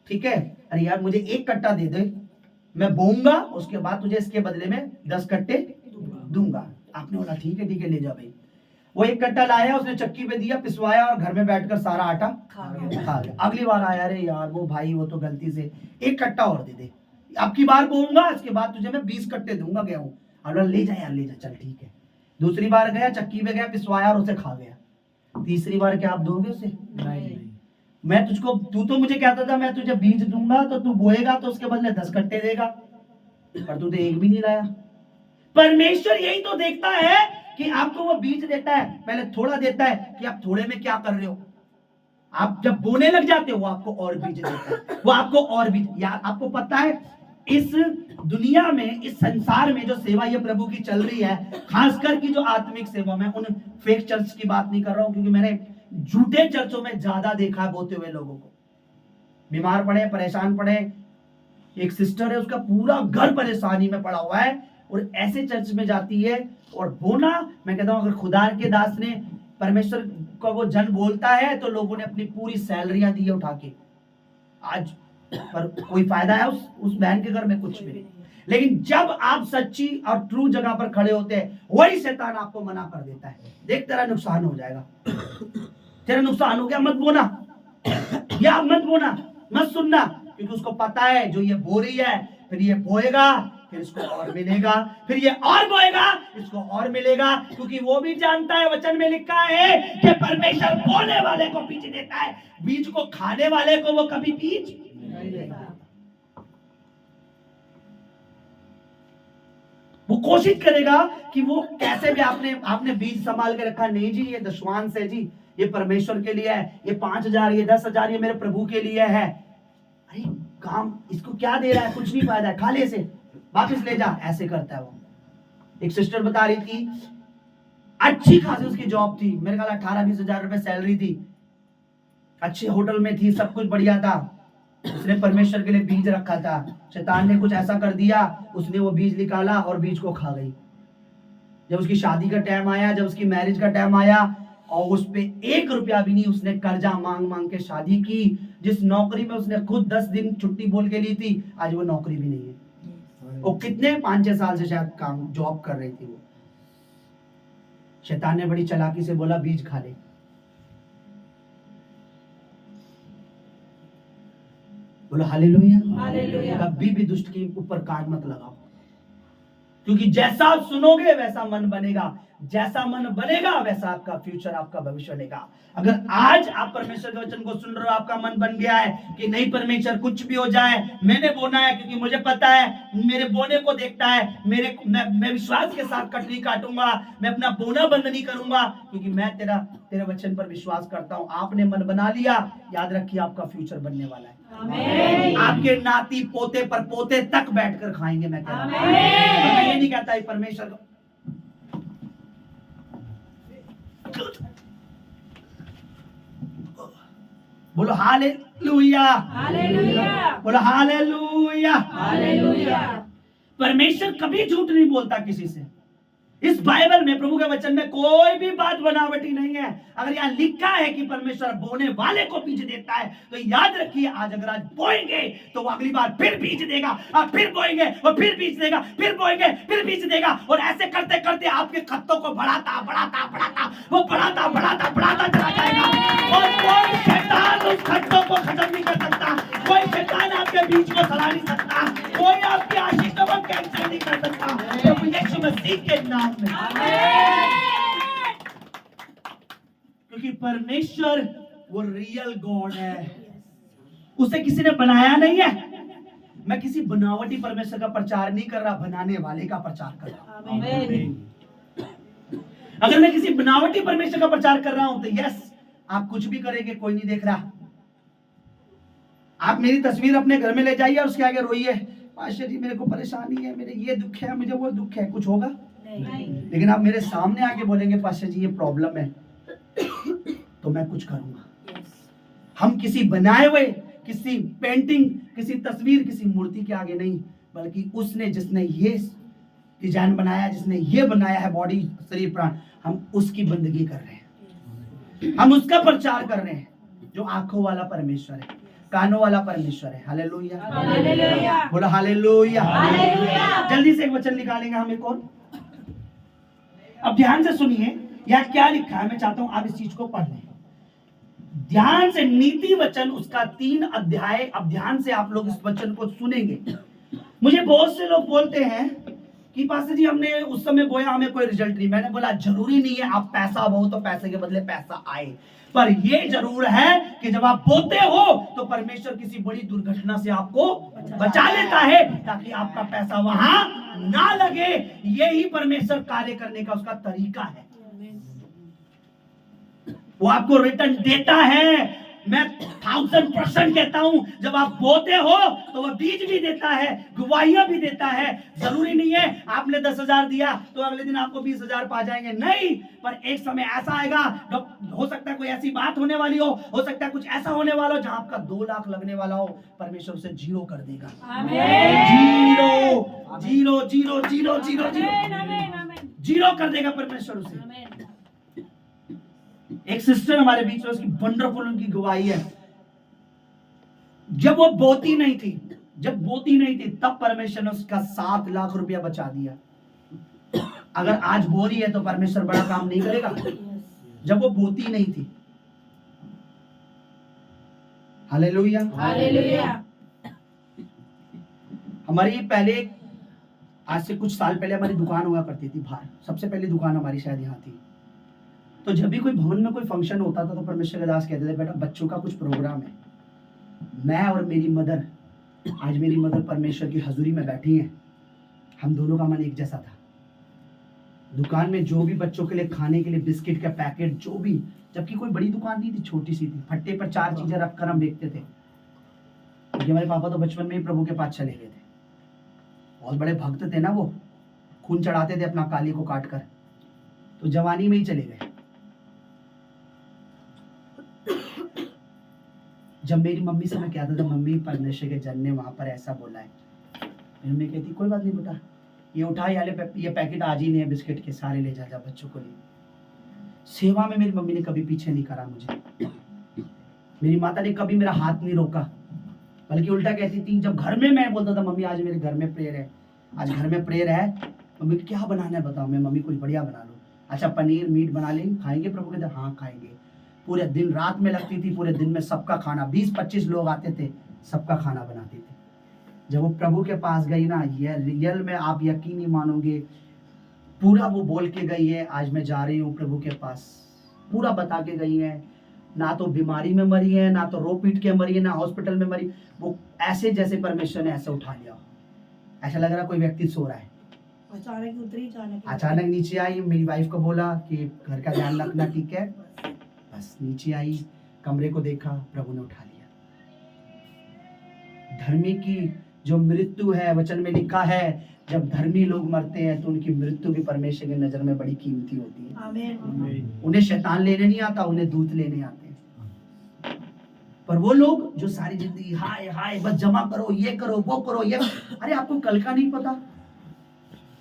Speaker 1: ठीक है, अरे यार मुझे 1 कट्टा दे दे, मैं बोऊंगा, उसके बाद तुझे इसके बदले में 10 कट्टे दूंगा। आपने बोला ठीक है ले जा भाई। वो 1 कट्टा लाया, उसने चक्की पे दिया, पिसवाया और घर में बैठकर सारा आटा खा गया। अगली बार आया, अरे यार वो भाई वो तो गलती से 1 कट्टा और दे दे, अब की बार बोऊंगा, इसके बाद तुझे मैं 20 कट्टे दूंगा गेहूं। अब ले जा यार ले जा, चल ठीक है। दूसरी बार गया, चक्की पे गया, पिसवाया और उसे खा गया। तीसरी बार क्या आप दोगे उसे? नहीं। मैं तुझको, तू तो मुझे कहता था मैं तुझे बीज दूंगा तो तू बोएगा तो उसके बदले 10 कट्टे देगा, पर तू तो एक भी नहीं लाया। परमेश्वर यही तो देखता है कि आपको वो बीज देता है, पहले थोड़ा देता है कि आप थोड़े में क्या कर रहे हो। आप जब बोने लग जाते हो वो आपको और बीज देता है, वो आपको और बीज। यार आपको पता है इस दुनिया में, इस संसार में जो सेवा ये प्रभु की चल रही है, खासकर की जो आत्मिक सेवा, मैं उन फेक चर्च की बात नहीं कर रहा हूं, क्योंकि मैंने झूठे चर्चों में ज्यादा देखा है बोते हुए लोगों को। बीमार पड़े, परेशान पड़े, एक सिस्टर है उसका पूरा घर परेशानी में पड़ा हुआ है और ऐसे चर्च में जाती है और बोना, मैं कहता हूं अगर खुदा के दास ने, परमेश्वर का वो जन बोलता है तो लोगों ने अपनी पूरी सैलरियां दी है उठा के। आज पर कोई फायदा है उस बहन के घर में? कुछ भी नहीं। लेकिन जब आप सच्ची और ट्रू जगह पर खड़े होते हैं, वही शैतान आपको मना कर देता है, देख तेरा नुकसान हो जाएगा, तेरा नुकसान हो गया, मत बोना, या मत बोना, मत सुनना, क्योंकि उसको पता है जो ये बो रही है, फिर ये बोएगा, फिर इसको और मिलेगा, फिर ये और बोएगा, इसको और मिलेगा, क्योंकि वो भी जानता है, वचन में लिखा है कि परमेश्वर बोने वाले को बीज देता है, बीज को खाने वाले को वो कभी बीज नहीं देता। वो कोशिश करेगा कि वो कैसे भी, आपने बीज संभाल के रखा, नहीं जी ये दशवांश है जी, ये परमेश्वर के लिए है, ये 5,000 ये 10,000 ये मेरे प्रभु के लिए है। अरे काम इसको क्या दे रहा है, कुछ नहीं फायदा है, खा ले से, वापस ले जा, ऐसे करता है वो। एक सिस्टर बता रही थी, अच्छी खासी उसकी जॉब थी, मेरे ख्याल 18-20 हजार रुपए सैलरी थी, अच्छे होटल में थी, सब कुछ बढ़िया था, उसने परमेश्वर के लिए बीज रखा था, शैतान ने कुछ ऐसा कर दिया, उसने वो बीज निकाला और बीज को खा गई। जब उसकी शादी का टाइम आया, जब उसकी मैरिज का टाइम आया, और उस पे 1 रुपया भी नहीं, उसने कर्जा मांग मांग के शादी की। जिस नौकरी में उसने खुद 10 दिन छुट्टी बोल के ली थी, आज वो नौकरी भी नहीं है। वो कितने 5-6 साल से शायद काम जॉब कर रही थी वो। शैतान ने बड़ी चालाकी से बोला बीज खा ले। बोलो हालेलुया। कभी भी दुष्ट के ऊपर कान मत लगाओ, क्योंकि जैसा आप सुनोगे वैसा मन बनेगा, जैसा मन बनेगा वैसा आपका फ्यूचर, आपका भविष्य बनेगा। अगर आज आप परमेश्वर के वचन को सुन रहे हो, आपका मन बन गया है कि नहीं परमेश्वर कुछ भी हो जाए, मैंने बोना है, क्योंकि मुझे पता है मेरे बोने को देखता है, मैं विश्वास के साथ कटनी काटूंगा, मैं अपना बोना बंद नहीं करूंगा, क्योंकि मैं तेरे वचन पर विश्वास करता हूं। आपने मन बना लिया, याद रखिए आपका फ्यूचर बनने वाला है। आमीन। आपके नाती पोते पर पोते तक बैठकर खाएंगे, मैं कह रहा हूं। मैं ये नहीं कहता परमेश्वर को बोलो हालेलुया, बोलो हालेलुया। परमेश्वर कभी झूठ नहीं बोलता किसी से। इस बाइबल में, प्रभु के वचन में कोई भी बात बनावटी नहीं है। अगर यहाँ लिखा है कि परमेश्वर बोने वाले को बीज देता है, तो याद रखिए आज अगर आज बोएंगे तो वो अगली बार फिर बीज देगा, और फिर बोएंगे और फिर बीज देगा, फिर बोएंगे फिर बीज देगा, और ऐसे करते करते आपके खत्तों को बढ़ाता चला जाएगा, और कोई शैतान उस खत्तों को खत्म नहीं कर सकता, कोई शैतान आपके बीज को सड़ा नहीं सकता, कोई आपकी आशीषों को कैंसिल नहीं कर सकता, तो यीशु मसीह के नाम में। क्योंकि परमेश्वर वो रियल गॉड है, उसे किसी ने बनाया नहीं है। मैं किसी बनावटी परमेश्वर का प्रचार नहीं कर रहा, बनाने वाले का प्रचार कर रहा हूं। अगर मैं किसी बनावटी परमेश्वर का प्रचार कर रहा हूं तो यस, आप कुछ भी करेंगे, कोई नहीं देख रहा। आप मेरी तस्वीर अपने घर में ले जाइए और उसके आगे रोइए, पास्टर जी मेरे को परेशानी है, मेरे ये दुख है, मुझे वो दुख है, कुछ होगा नहीं। लेकिन आप मेरे सामने आके बोलेंगे पास्टर जी ये प्रॉब्लम है, तो मैं कुछ करूंगा। हम किसी बनाए हुए, किसी पेंटिंग, किसी तस्वीर, किसी मूर्ति के आगे नहीं, बल्कि उसने, जिसने ये डिजाइन बनाया, जिसने ये बनाया है बॉडी, शरीर, प्राण, हम उसकी बंदगी कर रहे हैं, हम उसका प्रचार कर रहे हैं। जो आंखों वाला परमेश्वर है, कानों वाला परमेश्वर है। हालेलुया,
Speaker 3: हालेलुया,
Speaker 1: बोला हालेलुया।
Speaker 3: हालेलुया।
Speaker 1: जल्दी से एक वचन निकालेंगे हम एक और। अब ध्यान से सुनिए यह क्या लिखा है, मैं चाहता हूं आप इस चीज को पढ़ लें ध्यान से। नीति वचन उसका 3 अध्याय। अब ध्यान से आप लोग इस वचन को सुनेंगे। मुझे बहुत से लोग बोलते हैं कि पास्टर जी हमने उस समय बोया, हमें कोई रिजल्ट नहीं। मैंने बोला जरूरी नहीं है आप पैसा बो तो पैसे के बदले पैसा आए, पर यह जरूर है कि जब आप बोते हो तो परमेश्वर किसी बड़ी दुर्घटना से आपको बचा लेता है, ताकि आपका पैसा वहां ना लगे। यही परमेश्वर कार्य करने का उसका तरीका है। वो आपको रिटर्न देता है। मैं 1000% कहता हूं, जब आप बोते हो तो वह बीज भी देता है, गवाहियां भी देता है। जरूरी नहीं है आपने 10,000 दिया तो अगले दिन आपको 20,000 पा जाएंगे, नहीं। पर एक समय ऐसा आएगा, हो सकता है कोई ऐसी बात होने वाली हो सकता है कुछ ऐसा होने वाला हो जहां आपका 2 लाख लगने वाला हो, परमेश्वर उसे 0 कर देगा। Zero zero zero zero zero zero zero कर देगा परमेश्वर उसे। एक सिस्टर हमारे बीच में, उसकी वंडरफुल उनकी गवाही है। जब वो बोती नहीं थी तब परमेश्वर ने उसका 7 लाख रुपया बचा दिया। अगर आज बो रही है तो परमेश्वर बड़ा काम नहीं करेगा? जब वो बोती नहीं थी। Hallelujah,
Speaker 3: hallelujah.
Speaker 1: हमारी पहले, आज से कुछ साल पहले हमारी दुकान हुआ करती थी बाहर। सबसे पहली दुकान हमारी शायद यहाँ थी। तो जब भी कोई भवन में कोई फंक्शन होता था तो परमेश्वर के दास कहते थे बेटा बच्चों का कुछ प्रोग्राम है। मैं और मेरी मदर, आज मेरी मदर परमेश्वर की हजूरी में बैठी हैं, हम दोनों का मन एक जैसा था। दुकान में जो भी बच्चों के लिए खाने के लिए बिस्किट का पैकेट, जो भी, जबकि कोई बड़ी दुकान नहीं थी, छोटी सी थी, फट्टे पर 4 चीजें रखकर हम बेचते थे। क्योंकि हमारे पापा तो बचपन में ही प्रभु के पास चले गए थे। बहुत बड़े भक्त थे ना, वो खून चढ़ाते थे अपना काली को काट कर, तो जवानी में ही चले गए। जब मेरी मम्मी से मैं कहता था मम्मी परमेश्वर के जन ने वहां पर ऐसा बोला है, मेरी मम्मी कहती कोई बात नहीं बेटा, ये उठा ये पैकेट आज ही नहीं है बिस्किट के, सारे ले जा बच्चों को ले। सेवा में मेरी मम्मी ने कभी पीछे नहीं करा मुझे। मेरी माता ने कभी मेरा हाथ नहीं रोका, बल्कि उल्टा कहती थी। जब घर में मैं बोलता था मम्मी आज मेरे घर में प्रेयर है, आज घर में प्रेयर है, मम्मी क्या बनाना है बताओ, मैं मम्मी कुछ बढ़िया बना लो। अच्छा पनीर मीट बना लेंगे, खाएंगे प्रभु के? हाँ खाएंगे। पूरे दिन रात में लगती थी, पूरे दिन में सबका खाना, 20-25 लोग आते थे, सबका खाना बनाती थी। जब वो प्रभु के पास गई ना, ये रियल में आप यकीन नहीं मानोगे, पूरा वो बोल के गई है आज मैं जा रही हूँ प्रभु के पास, पूरा बता के गई है। ना तो बीमारी में मरी है, ना तो रो पीट के मरी है, ना हॉस्पिटल में मरी। वो ऐसे जैसे परमेश्वर ने ऐसे उठा लिया, ऐसा लग रहा कोई व्यक्ति सो रहा है।
Speaker 3: अचानक उतरी,
Speaker 1: अचानक नीचे आई, मेरी वाइफ को बोला कि घर का ध्यान रखना, ठीक है। बस नीचे आई, कमरे को देखा, प्रभु ने उठा लिया। धर्मी की जो मृत्यु है, वचन में लिखा है जब धर्मी लोग मरते हैं तो उनकी मृत्यु भी परमेश्वर की नजर में बड़ी कीमती होती है।
Speaker 3: आमीन।
Speaker 1: उन्हें शैतान लेने नहीं आता, उन्हें दूत लेने आते हैं। पर वो लोग जो सारी जिंदगी हाय हाय बस जमा करो, ये करो, वो करो, ये, अरे आपको कल का नहीं पता।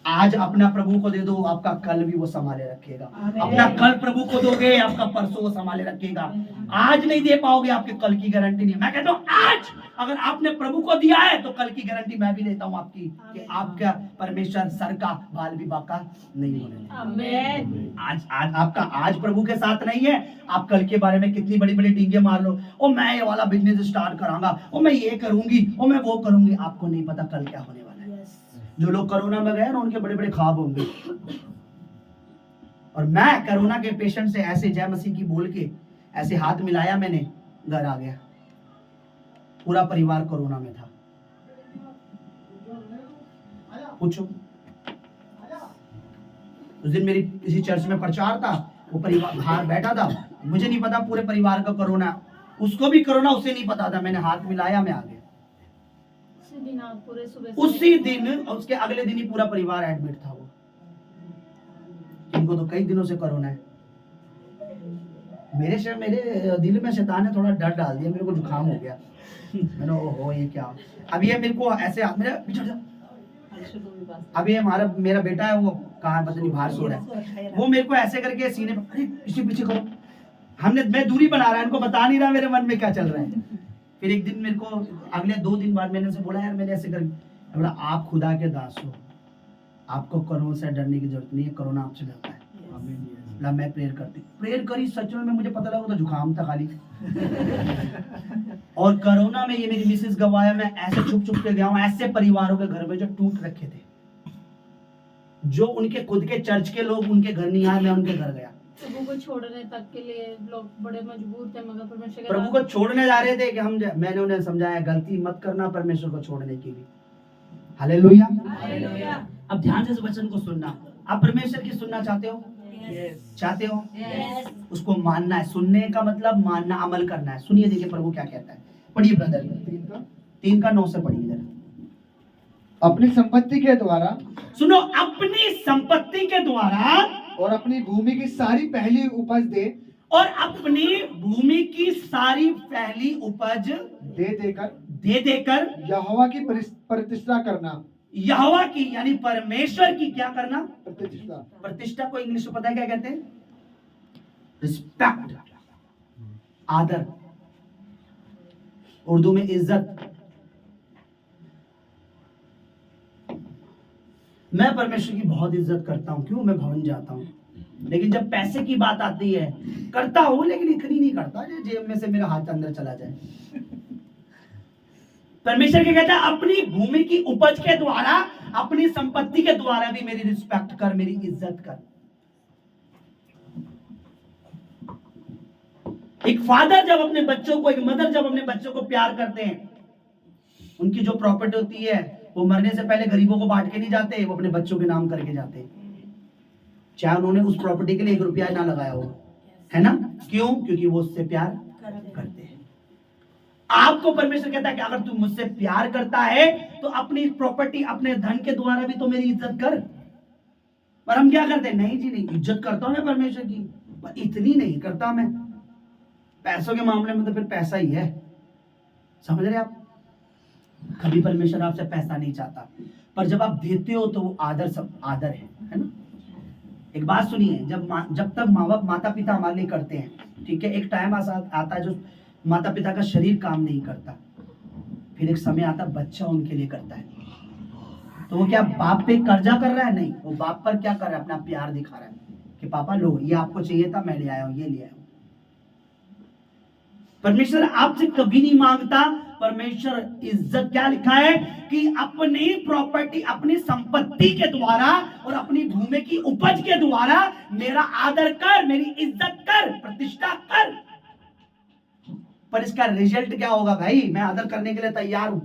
Speaker 1: आज अपना प्रभु को दे दो, आपका कल भी वो संभाले रखेगा। अपना कल प्रभु को दोगे, आपका परसों वो संभाले रखेगा। आज नहीं दे पाओगे, आपके कल की गारंटी नहीं। मैं कहता हूँ आज अगर आपने प्रभु को दिया है तो कल की गारंटी मैं भी लेता हूँ आपकी, कि आपका परमेश्वर सर का बाल भी बाका नहीं होने देगा।
Speaker 3: आमीन।
Speaker 1: आज आपका आज प्रभु के साथ नहीं है, आप कल के बारे में कितनी बड़ी बड़ी डींगे मार लो, ओ मैं ये वाला बिजनेस स्टार्ट कराऊंगा, ओ मैं ये करूंगी, ओ मैं वो करूंगी। आपको नहीं पता कल क्या होने वाला है। जो लोग कोरोना में गए ना, उनके बड़े बड़े ख्वाब होंगे। और मैं कोरोना के पेशेंट से ऐसे जय मसीह की बोल के ऐसे हाथ मिलाया, मैंने घर आ गया। पूरा परिवार कोरोना में था। पूछो, उस दिन मेरी किसी चर्च में प्रचार था, वो परिवार बाहर बैठा था, मुझे नहीं पता पूरे परिवार का कोरोना, उसको भी कोरोना, उसे नहीं पता था। मैंने हाथ मिलाया, मैं आ गया। उसी दिन उसके अगले दिन ही पूरा परिवार एडमिट था। वो इनको तो कई दिनों से कोरोना है। मेरे दिल में शैतान ने थोड़ा डर डाल दिया, मेरे को जुकाम हो गया। मैंने ओहो ये क्या। अब ये मेरे को ऐसे अब ये मेरा बेटा है, वो कहाँ पता नहीं बाहर सो रहा है, वो मेरे को ऐसे करके सीने पर, अरे पीछे पीछे करो, मैं दूरी बना रहा है, इनको बता नहीं रहा मेरे मन में क्या चल रहा है। फिर एक दिन मेरे को अगले 2 दिन बाद मैंने उनसे बोला, यार मैंने ऐसे कर बोला, आप खुदा के दास हो, आपको कोरोना से डरने की जरूरत नहीं है, कोरोना आपसे डरता है। बोला मैं प्रेयर करती, प्रेयर करी, सच में मुझे पता लगा तो जुकाम था खाली। और कोरोना में ये मेरी मिसेस गवाया, मैं ऐसे छुप छुप के गया हूँ ऐसे परिवारों के घर में जो टूट रखे थे, जो उनके खुद के चर्च के लोग उनके घर नहीं आए, मैं उनके घर गया।
Speaker 4: प्रभु को छोड़ने तक के लिए लोग बड़े मजबूर थे, मगर परमेश्वर
Speaker 1: प्रभु को छोड़ने जा रहे थे कि मैंने उन्हें समझाया गलती मत करना परमेश्वर को छोड़ने की भी। हालेलुया।
Speaker 3: हालेलुया।
Speaker 1: अब ध्यान से इस वचन को सुनना। आप परमेश्वर की सुनना चाहते हो? चाहते हो? उसको मानना है। सुनने का मतलब मानना, अमल करना है। सुनिए, देखिए प्रभु क्या कहता है। पढ़िए ब्रदर, 3:9 से पढ़िए जरा।
Speaker 2: अपनी संपत्ति के द्वारा,
Speaker 1: सुनो, अपनी संपत्ति के द्वारा
Speaker 2: और अपनी भूमि की सारी पहली उपज दे देकर यहोवा की प्रतिष्ठा करना।
Speaker 1: यहोवा की यानी परमेश्वर की क्या करना?
Speaker 2: प्रतिष्ठा।
Speaker 1: प्रतिष्ठा को इंग्लिश में पता है क्या कहते हैं? रिस्पेक्ट, आदर, उर्दू में इज्जत। मैं परमेश्वर की बहुत इज्जत करता हूं। क्यों? मैं भवन जाता हूं, लेकिन जब पैसे की बात आती है करता हूं, लेकिन इतनी नहीं करता जो जेब में से मेरा हाथ अंदर चला जाए। परमेश्वर क्या कहता है? अपनी भूमि की उपज के द्वारा, अपनी संपत्ति के द्वारा भी मेरी रिस्पेक्ट कर, मेरी इज्जत कर। एक फादर जब अपने बच्चों को, एक मदर जब अपने बच्चों को प्यार करते हैं, उनकी जो प्रॉपर्टी होती है वो मरने से पहले गरीबों को बांट के नहीं जाते, वो अपने बच्चों के नाम करके जाते हैं, चाहे उन्होंने उस प्रॉपर्टी के लिए 1 रुपया ना लगाया हो, है ना? क्यों? क्योंकि वो उससे प्यार करते हैं। आपको परमेश्वर कहता है कि अगर तू मुझसे प्यार करता है तो अपनी प्रॉपर्टी, अपने धन के द्वारा भी तो मेरी इज्जत कर। पर हम क्या करते हैं? नहीं जी नहीं, इज्जत करता हूं मैं परमेश्वर की, पर इतनी नहीं करता मैं। पैसों के मामले में तो फिर पैसा ही है, समझ रहे आप? कभी परमेश्वर आपसे पैसा नहीं चाहता, पर जब आप देते हो तो वो आदर, सब आदर है ना? एक बात सुनिए, जब तक माता पिता हमारे लिए करते हैं, ठीक है, एक टाइम आता है जो माता पिता का शरीर काम नहीं करता, फिर एक समय आता बच्चा उनके लिए करता है। तो वो क्या बाप पे कर्जा कर रहा है? नहीं, वो बाप पर क्या कर रहा है? अपना प्यार दिखा रहा है कि पापा लो, ये आपको चाहिए था, मैं ले आया हूं, ये ले आया हूं। परमेश्वर आपसे कभी नहीं मांगता। परमेश्वर इज्जत क्या लिखा है कि अपनी प्रॉपर्टी, अपनी संपत्ति के द्वारा और अपनी भूमि की उपज के द्वारा मेरा आदर कर, मेरी इज्जत कर, प्रतिष्ठा कर। पर इसका रिजल्ट क्या होगा भाई? मैं आदर करने के लिए तैयार हूं,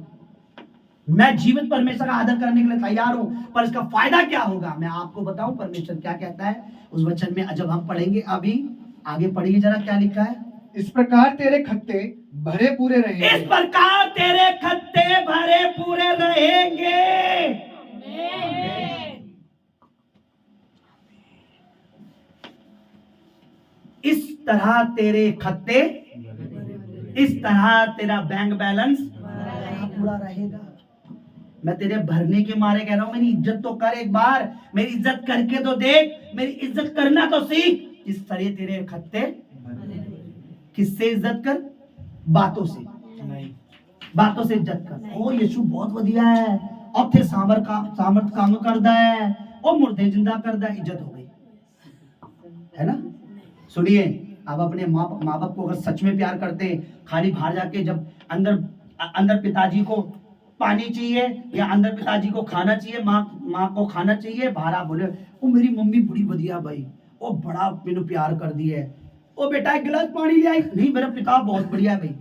Speaker 1: मैं जीवित परमेश्वर का आदर करने के लिए तैयार हूं, पर इसका फायदा क्या होगा? मैं आपको बताऊं परमेश्वर क्या कहता है उस वचन में, जब हम पढ़ेंगे। अभी आगे पढ़िए जरा, क्या लिखा है?
Speaker 2: इस प्रकार तेरे खत्ते भरे पूरे रहेंगे।
Speaker 1: इस प्रकार तेरे खत्ते भरे पूरे रहेंगे। इस तरह तेरे खत्ते, इस तरह तेरा बैंक बैलेंस पूरा रहेगा। मैं तेरे भरने के मारे कह रहा हूं, मेरी इज्जत तो कर एक बार, मेरी इज्जत करके तो देख, मेरी इज्जत करना तो सीख। इस तरह तेरे खत्ते, किससे इज्जत कर? बातों से, बातों से इज्जत कर। ओ यीशु बहुत बढ़िया है, और थे सामर्थ काम करता है, और मुर्दे जिंदा करता है, इज्जत हो गई, है ना? सुनिए, आप अपने माँ बाप को अगर सच में प्यार करते, खाली बाहर जाके जब अंदर पिताजी को पानी चाहिए या अंदर पिताजी को खाना चाहिए, माँ को खाना चाहिए, बाहर आप बोले ओ मेरी मम्मी बड़ी बढ़िया भाई, ओ बड़ा मैंने प्यार कर दी है, ओ बेटा एक गिलास पानी ले आई। नहीं, मेरा पिता बहुत बढ़िया है भाई,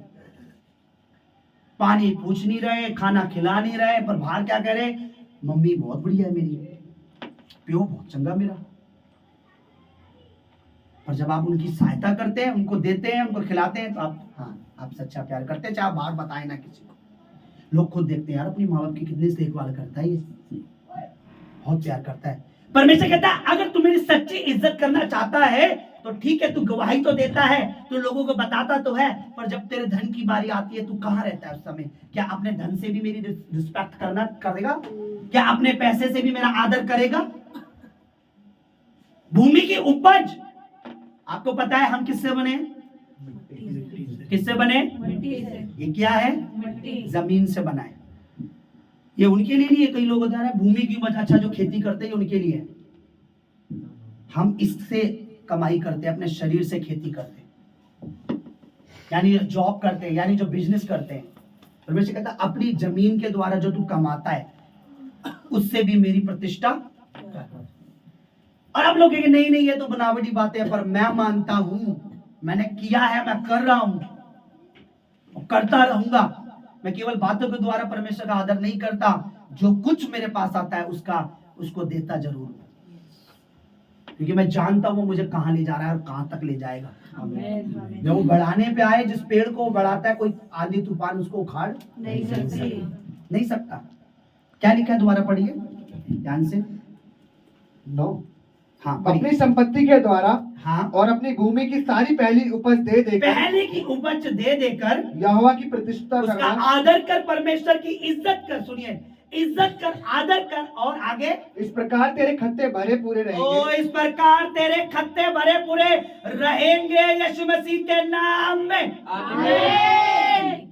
Speaker 1: पानी पूछ नहीं रहे, खाना खिला नहीं रहे, पर बाहर क्या कह रहे? मम्मी बहुत बढ़िया है मेरी, प्यो बहुत चंगा मेरा। पर जब आप उनकी सहायता करते हैं, उनको देते हैं, उनको खिलाते हैं, तो आप सच्चा प्यार करते हैं, चाहे आप बाहर बताएं ना किसी को। लोग खुद देखते हैं यार अपनी माँ बाप की कितनी देखभाल करता है, ये बहुत प्यार करता है। परमेश्वर कहता है अगर तू मेरी सच्ची इज्जत करना चाहता है तो ठीक है, तू गवाही तो देता है, तू लोगों को बताता तो है, पर जब तेरे धन की बारी आती है, तू कहाँ रहता है उस समय? क्या अपने धन से भी मेरी रिस्पेक्ट करेगा? क्या अपने पैसे से भी मेरा आदर करेगा? भूमि की उपज, आपको पता है हम किससे बने? किससे बने?
Speaker 3: मिट्टी से।
Speaker 1: ये क्या है?
Speaker 3: मिट्टी।
Speaker 1: जमीन से बना है। ये उनके लिए नहीं है। कई लोग बता रहे हैं भूमि की उपज, अच्छा जो खेती करते हैं उनके लिए है। हम इससे कमाई करते हैं, अपने शरीर से खेती करते हैं, यानी जॉब करते हैं, यानी जो बिजनेस करते हैं। परमेश्वर कहता है अपनी जमीन के द्वारा जो तू कमाता है उससे भी मेरी प्रतिष्ठा कर। और अब लोग कहेंगे नहीं नहीं ये तो बनावटी बातें हैं, पर मैं मानता हूं, मैंने किया है, मैं कर रहा हूं और करता रहूंगा। मैं केवल बातों के द्वारा परमेश्वर का आदर नहीं करता, जो कुछ मेरे पास आता है उसको देता जरूर हूं, क्योंकि मैं जानता हूं वो मुझे कहां ले जा रहा है और कहां तक ले जाएगा। जब वो बढ़ाने पे आए, जिस पेड़ को वो बढ़ाता है, कोई आंधी तूफान उसको उखाड़ नहीं सकता। क्या लिखा है दोबारा पढ़िए ध्यान से।
Speaker 2: 9
Speaker 1: हाँ पढ़िए।
Speaker 2: अपनी संपत्ति के द्वारा
Speaker 1: हाँ
Speaker 2: और अपनी भूमि की सारी पहली उपज दे देकर
Speaker 1: पहले की उपज दे देकर
Speaker 2: यहोवा की प्रतिष्ठा
Speaker 1: उसका
Speaker 2: करना,
Speaker 1: आदर कर, परमेश्वर की इज्जत कर। सुनिए, इज्जत कर, आदर कर, और आगे
Speaker 2: इस प्रकार तेरे खत्ते भरे पूरे
Speaker 1: ओ
Speaker 2: रहेंगे।
Speaker 1: इस प्रकार तेरे खत्ते भरे पूरे रहेंगे यीशु मसीह के नाम में।
Speaker 3: आमीन।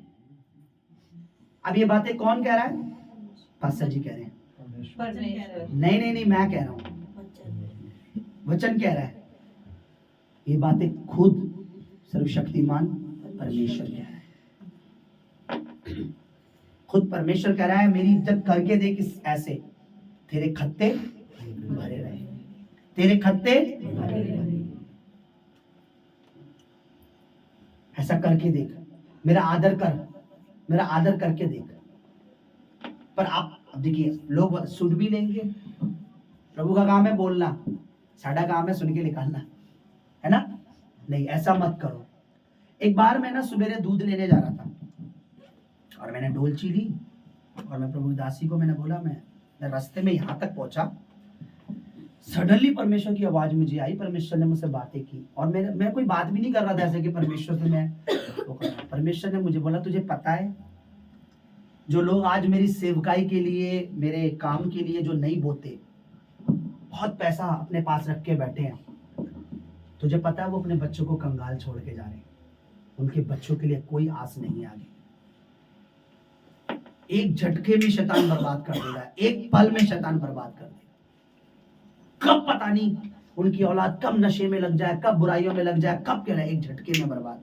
Speaker 1: अब ये बातें कौन कह रहा है? पास्टर जी कह रहे हैं।
Speaker 3: परमेश्वर।
Speaker 1: नहीं नहीं नहीं, मैं कह रहा हूं, वचन कह रहा है। ये बातें खुद सर्वशक्तिमान परमेश्वर कह रहा है। खुद परमेश्वर कह रहा है मेरी इज्जत करके देख इस ऐसे, तेरे खत्ते भरे रहे, तेरे खत्ते ऐसा करके देख, मेरा आदर कर, मेरा आदर करके देख। पर आप अब देखिए, लोग सुन भी लेंगे। प्रभु का काम है बोलना, साडा काम है सुन के निकालना, है ना? नहीं, ऐसा मत करो। एक बार मैं ना सवेरे दूध लेने जा रहा था और मैंने डोलची ली और मैं प्रभु दासी को मैंने बोला, मैं रास्ते में यहाँ तक पहुंचा, सडनली परमेश्वर की आवाज मुझे आई। परमेश्वर ने मुझसे बातें की और मैं कोई बात भी नहीं कर रहा था ऐसे कि परमेश्वर से मैं वो कर रहा। परमेश्वर ने मुझे बोला, तुझे पता है जो लोग आज मेरी सेवकाई के लिए, मेरे काम के लिए जो नहीं बोते, बहुत पैसा अपने पास रख के बैठे हैं, तुझे पता है वो अपने बच्चों को कंगाल छोड़ के जा रहे हैं। उनके बच्चों के लिए कोई आस नहीं है आगे। एक झटके में शैतान बर्बाद कर देगा, एक पल में शैतान बर्बाद कर देगा। कब पता नहीं उनकी औलाद कब नशे में लग जाए, कब बुराइयों में लग जाए, कब क्या, एक झटके में बर्बाद।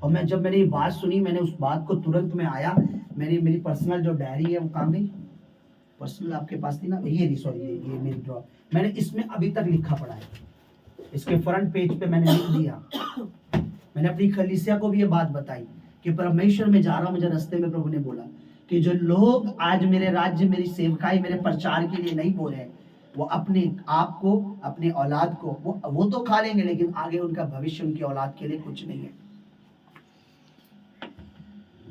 Speaker 1: और मैंने ये बात सुनी, मैंने उस बात को तुरंत में आया, मेरी पर्सनल जो डायरी है वो कहाँ गई? पर्सनल आपके पास थी ना, ये सॉरी, ये मेरी ड्रॉ, मैंने इसमें अभी तक लिखा पड़ा है, इसके फ्रंट पेज पे मैंने लिख दिया। मैंने अपनी कलीसिया को भी ये बात बताई कि परमेश्वर में जा रहा हूं, मुझे रास्ते में प्रभु ने बोला कि जो लोग आज मेरे राज्य, मेरी सेवकाई, मेरे प्रचार के लिए नहीं बोल रहे, वो अपने आप को, अपने औलाद को वो तो खा लेंगे, लेकिन आगे उनका भविष्य, उनकी औलाद के लिए कुछ नहीं है।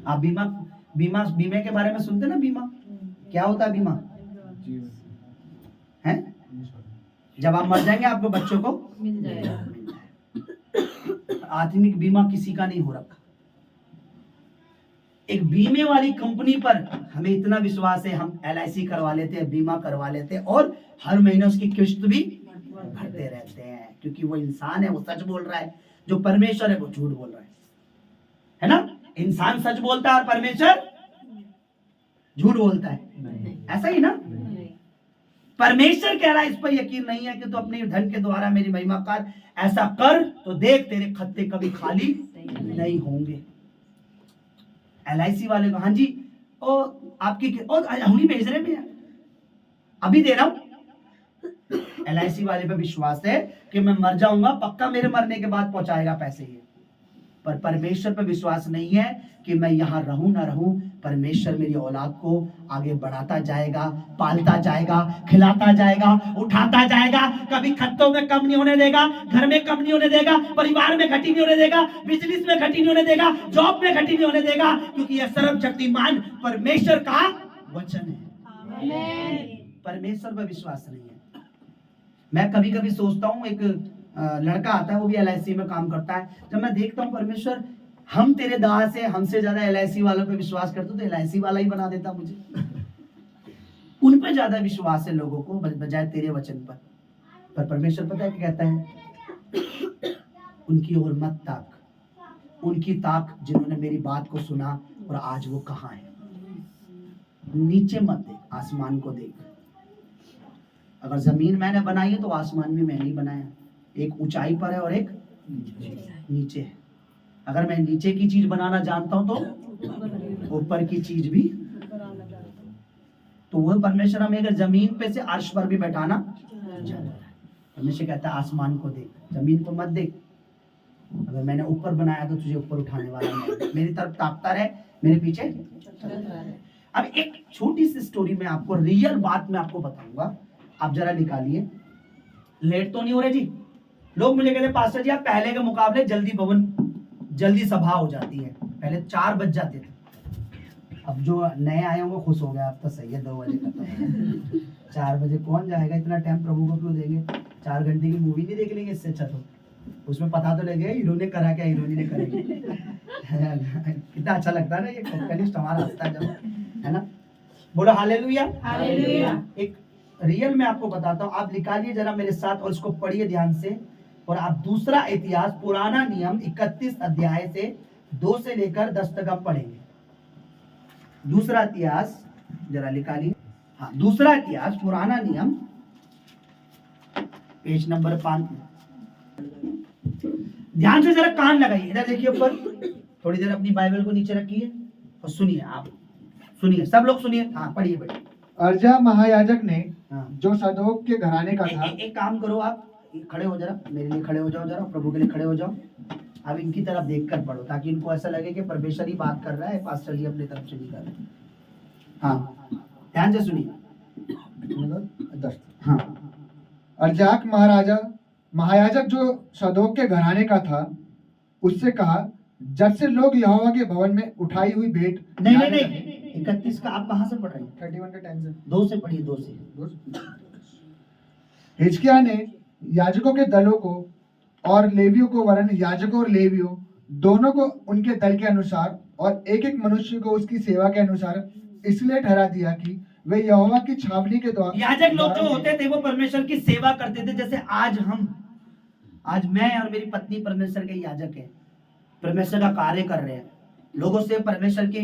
Speaker 1: आप बीमे के बारे में सुनते ना? बीमा क्या होता है? बीमा है जब आप मर जाएंगे आपको बच्चों को
Speaker 4: मिल जाएगा।
Speaker 1: आत्मिक बीमा किसी का नहीं हो रखा। एक बीमे वाली कंपनी पर हमें इतना विश्वास है, हम LIC करवा लेते हैं, बीमा करवा लेते हैं और हर महीने उसकी किस्त भी भरते रहते हैं, क्योंकि वो इंसान है, वो सच बोल रहा है। जो परमेश्वर है वो झूठ बोल रहा है ना? इंसान सच बोलता है और परमेश्वर झूठ बोलता है, ऐसा ही ना? परमेश्वर कह रहा है, इस पर यकीन नहीं है कि तू अपने धन के द्वारा मेरी महिमा कर, ऐसा कर तो देख तेरे खत्ते कभी खाली नहीं होंगे। LIC वाले को, हाँ जी ओ आपकी हम ही भेज रहे हैं, अभी दे रहा हूं। LIC वाले पे विश्वास है कि मैं मर जाऊंगा, पक्का मेरे मरने के बाद पहुंचाएगा पैसे ये। पर परमेश्वर पे विश्वास नहीं है कि मैं यहाँ रहूं ना रहूं, परमेश्वर मेरी औलाद को आगे बढ़ाता जाएगा, पालता जाएगा, खिलाता जाएगा, उठाता जाएगा, कभी खत्तों में कम नहीं होने देगा, घर में कम नहीं होने देगा, परिवार में घटी नहीं होने देगा, बिजनेस में घटी नहीं होने देगा, जॉब में घटी नहीं होने देगा, क्योंकि यह सर्वशक्तिमान परमेश्वर का वचन है। परमेश्वर पर विश्वास नहीं है। मैं कभी कभी सोचता हूँ, एक लड़का आता है, वो भी LIC में काम करता है, जब मैं देखता हूँ परमेश्वर हम तेरे दास है, हमसे ज्यादा LIC वालों पे विश्वास करते तो LIC वाला ही बना देता मुझे। उन पे ज्यादा विश्वास है लोगों को बजाय तेरे वचन पर। परमेश्वर पता है क्या कहता है? उनकी ओर मत ताक, उनकी ताक जिन्होंने मेरी बात को सुना और आज वो कहाँ है। नीचे मत देख, आसमान को देख। अगर जमीन मैंने बनाई है तो आसमान भी मैंने ही बनाया। एक ऊंचाई पर है और एक नीचे है। अगर मैं नीचे की चीज बनाना जानता हूं तो ऊपर की चीज भी, तो वह परमेश्वर हमें अगर जमीन पे से अर्श पर भी बैठाना जानता है। परमेश्वर कहता है आसमान को देख, जमीन को मत देख। अगर मैंने ऊपर बनाया तो तुझे ऊपर उठाने वाला है। मेरी तरफ ताकता रहे, मेरे पीछे चलता रहे। अब एक छोटी सी स्टोरी में आपको, रियल बात में आपको बताऊंगा। आप जरा निकालिए। लेट तो नहीं हो रहे जी? लोग मुझे कहते पास्टर जी आप पहले के मुकाबले जल्दी सभा हो जाती है। पहले 4 बज जाते थे, अब जो नए आए होंगे खुश हो गए, अब तो सही है 2 बजे खत्म है। 4 बजे कौन जाएगा, इतना टाइम प्रभु को क्यों देंगे? 4 घंटे की मूवी नहीं देख लेंगे इससे अच्छा? तो उसमें पता तो लगे हीरो ने करा क्या, हीरोइनी ने करा। कितना अच्छा लगता है ना ये कनिष्ठ हमारा हंसता है जब, है ना? बोलो हालेलुया।
Speaker 3: हालेलुया।
Speaker 1: एक रियल में आपको बताता हूँ, आप निकालिए जरा मेरे साथ और इसको पढ़िए ध्यान से। और आप दूसरा इतिहास पुराना नियम 31 अध्याय से 2 से लेकर 10 तक आप पढ़ेंगे। दूसरा इतिहास जरा निकालिए। हाँ, दूसरा इतिहास पुराना नियम पेज नंबर 5। ध्यान से जरा कान लगाइए, इधर देखिए ऊपर। थोड़ी देर अपनी बाइबल को नीचे रखिए और सुनिए। आप सुनिए, सब लोग सुनिए। हाँ पढ़िए पढ़िए।
Speaker 2: अर्जा महायाजक ने,
Speaker 1: हाँ।
Speaker 2: जो सदोक के घराने का था,
Speaker 1: एक काम करो, आप खड़े हो जरा, मेरे लिए खड़े हो जाओ, जरा प्रभु के लिए खड़े हो जाओ। अब इनकी तरफ देखकर पढ़ो ताकि इनको ऐसा लगे कि परमेश्वर ही बात कर रहा है, पास्टर जी अपनी तरफ से नहीं कर रहे। हाँ ध्यान से सुनिए।
Speaker 2: 10।
Speaker 1: हाँ
Speaker 2: अर्जाक महायाजक जो सदोक के घराने का था, उससे कहा, जब से लोग यहोवा के भवन में उठाई हुई भेंट
Speaker 1: नहीं 31 का आप कहाँ से पढ़ रहे हैं?
Speaker 2: 31 के टाइम से
Speaker 1: 2 से पढ़िए, 2 से।
Speaker 2: हिजकिय्याह ने याजकों के दलों को और लेवियों को, वरन याजकों और लेवियों दोनों को उनके दल के अनुसार और एक एक मनुष्य को उसकी सेवा के अनुसार इसलिए ठहरा दिया कि वे यहोवा की छावनी के द्वारा,
Speaker 1: याजक लोग जो होते थे वो परमेश्वर की सेवा करते थे। जैसे आज मैं और मेरी पत्नी परमेश्वर के याजक है, परमेश्वर का कार्य कर रहे हैं, लोगों से परमेश्वर की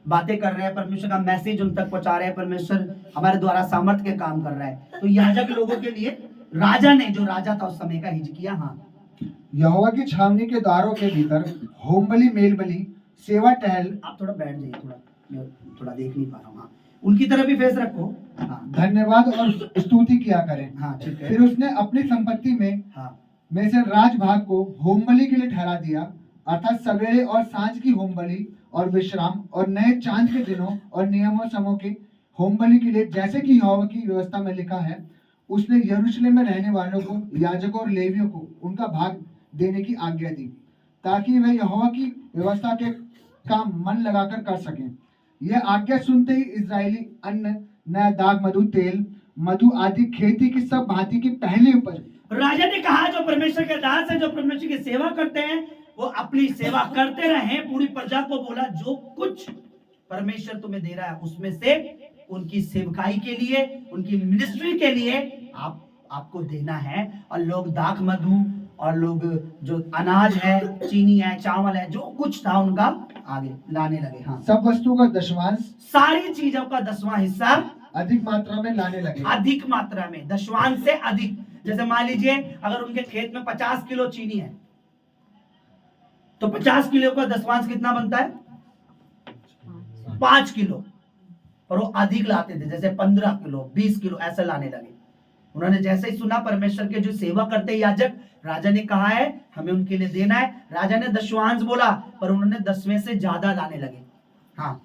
Speaker 1: बातें कर रहे हैं, परमेश्वर का मैसेज उन तक पहुंचा रहे हैं, परमेश्वर हमारे द्वारा सामर्थ के काम कर रहा है। तो याजक लोगों के लिए राजा ने, जो राजा था उस समय का, हिजकिय्याह, हाँ,
Speaker 2: यहोवा की छावनी के द्वारों के भीतर होम बलि, मेल बलि, सेवा टहल।
Speaker 1: आप थोड़ा बैठ जाइए, मैं थोड़ा देख नहीं पा रहा हूँ। हाँ, उनकी तरफ भी फेस रखो। हाँ
Speaker 2: धन्यवाद और स्तुति किया करें।
Speaker 1: हाँ ठीक है।
Speaker 2: फिर उसने अपनी संपत्ति में
Speaker 1: हाँ
Speaker 2: में से राज भाग को होम बलि के लिए ठहरा दिया, अर्थात सवेरे और सांझ की होम बलि और विश्राम और नए चांद के दिनों और नियमों समों के होम बलि के लिए, जैसे कि यहोवा की व्यवस्था में लिखा है। उसने यरूशलेम में रहने वालों को, याजकों और लेवियों को उनका भाग देने की आज्ञा दी, ताकि वे यहोवा की व्यवस्था के काम मन लगाकर कर सकें। यह आज्ञा सुनते ही इजरायली अन्न, नया दाख, मधु, तेल, मधु आदि खेती की सब भांति की पहली उपज।
Speaker 1: राजा ने कहा, जो परमेश्वर के दास है, जो परमेश्वर की सेवा करते हैं, वो अपनी सेवा करते रहे। पूरी प्रजा को बोला, जो कुछ परमेश्वर तुम्हें दे रहा है उसमें से उनकी सेवकाई के लिए, उनकी मिनिस्ट्री के लिए आपको देना है। और लोग दाख, मधु और लोग जो अनाज है, चीनी है, चावल है, जो कुछ था उनका आगे लाने लगे। हाँ,
Speaker 2: सब वस्तुओं का दशवांश,
Speaker 1: सारी चीजों का 10वां हिस्सा
Speaker 2: अधिक मात्रा में लाने लगे।
Speaker 1: अधिक मात्रा में, दशवांश से अधिक। जैसे मान लीजिए अगर उनके खेत में 50 किलो चीनी है तो 50 किलो का दशवांश कितना बनता है? 5 किलो। और वो अधिक लाते थे, जैसे 15 किलो, 20 किलो ऐसे लाने लगे। उन्होंने जैसे ही सुना परमेश्वर के जो सेवा करते याजक, राजा ने कहा है हमें उनके लिए देना है। राजा ने दशवांश बोला, पर उन्होंने 10वें से ज्यादा लाने लगे। हाँ,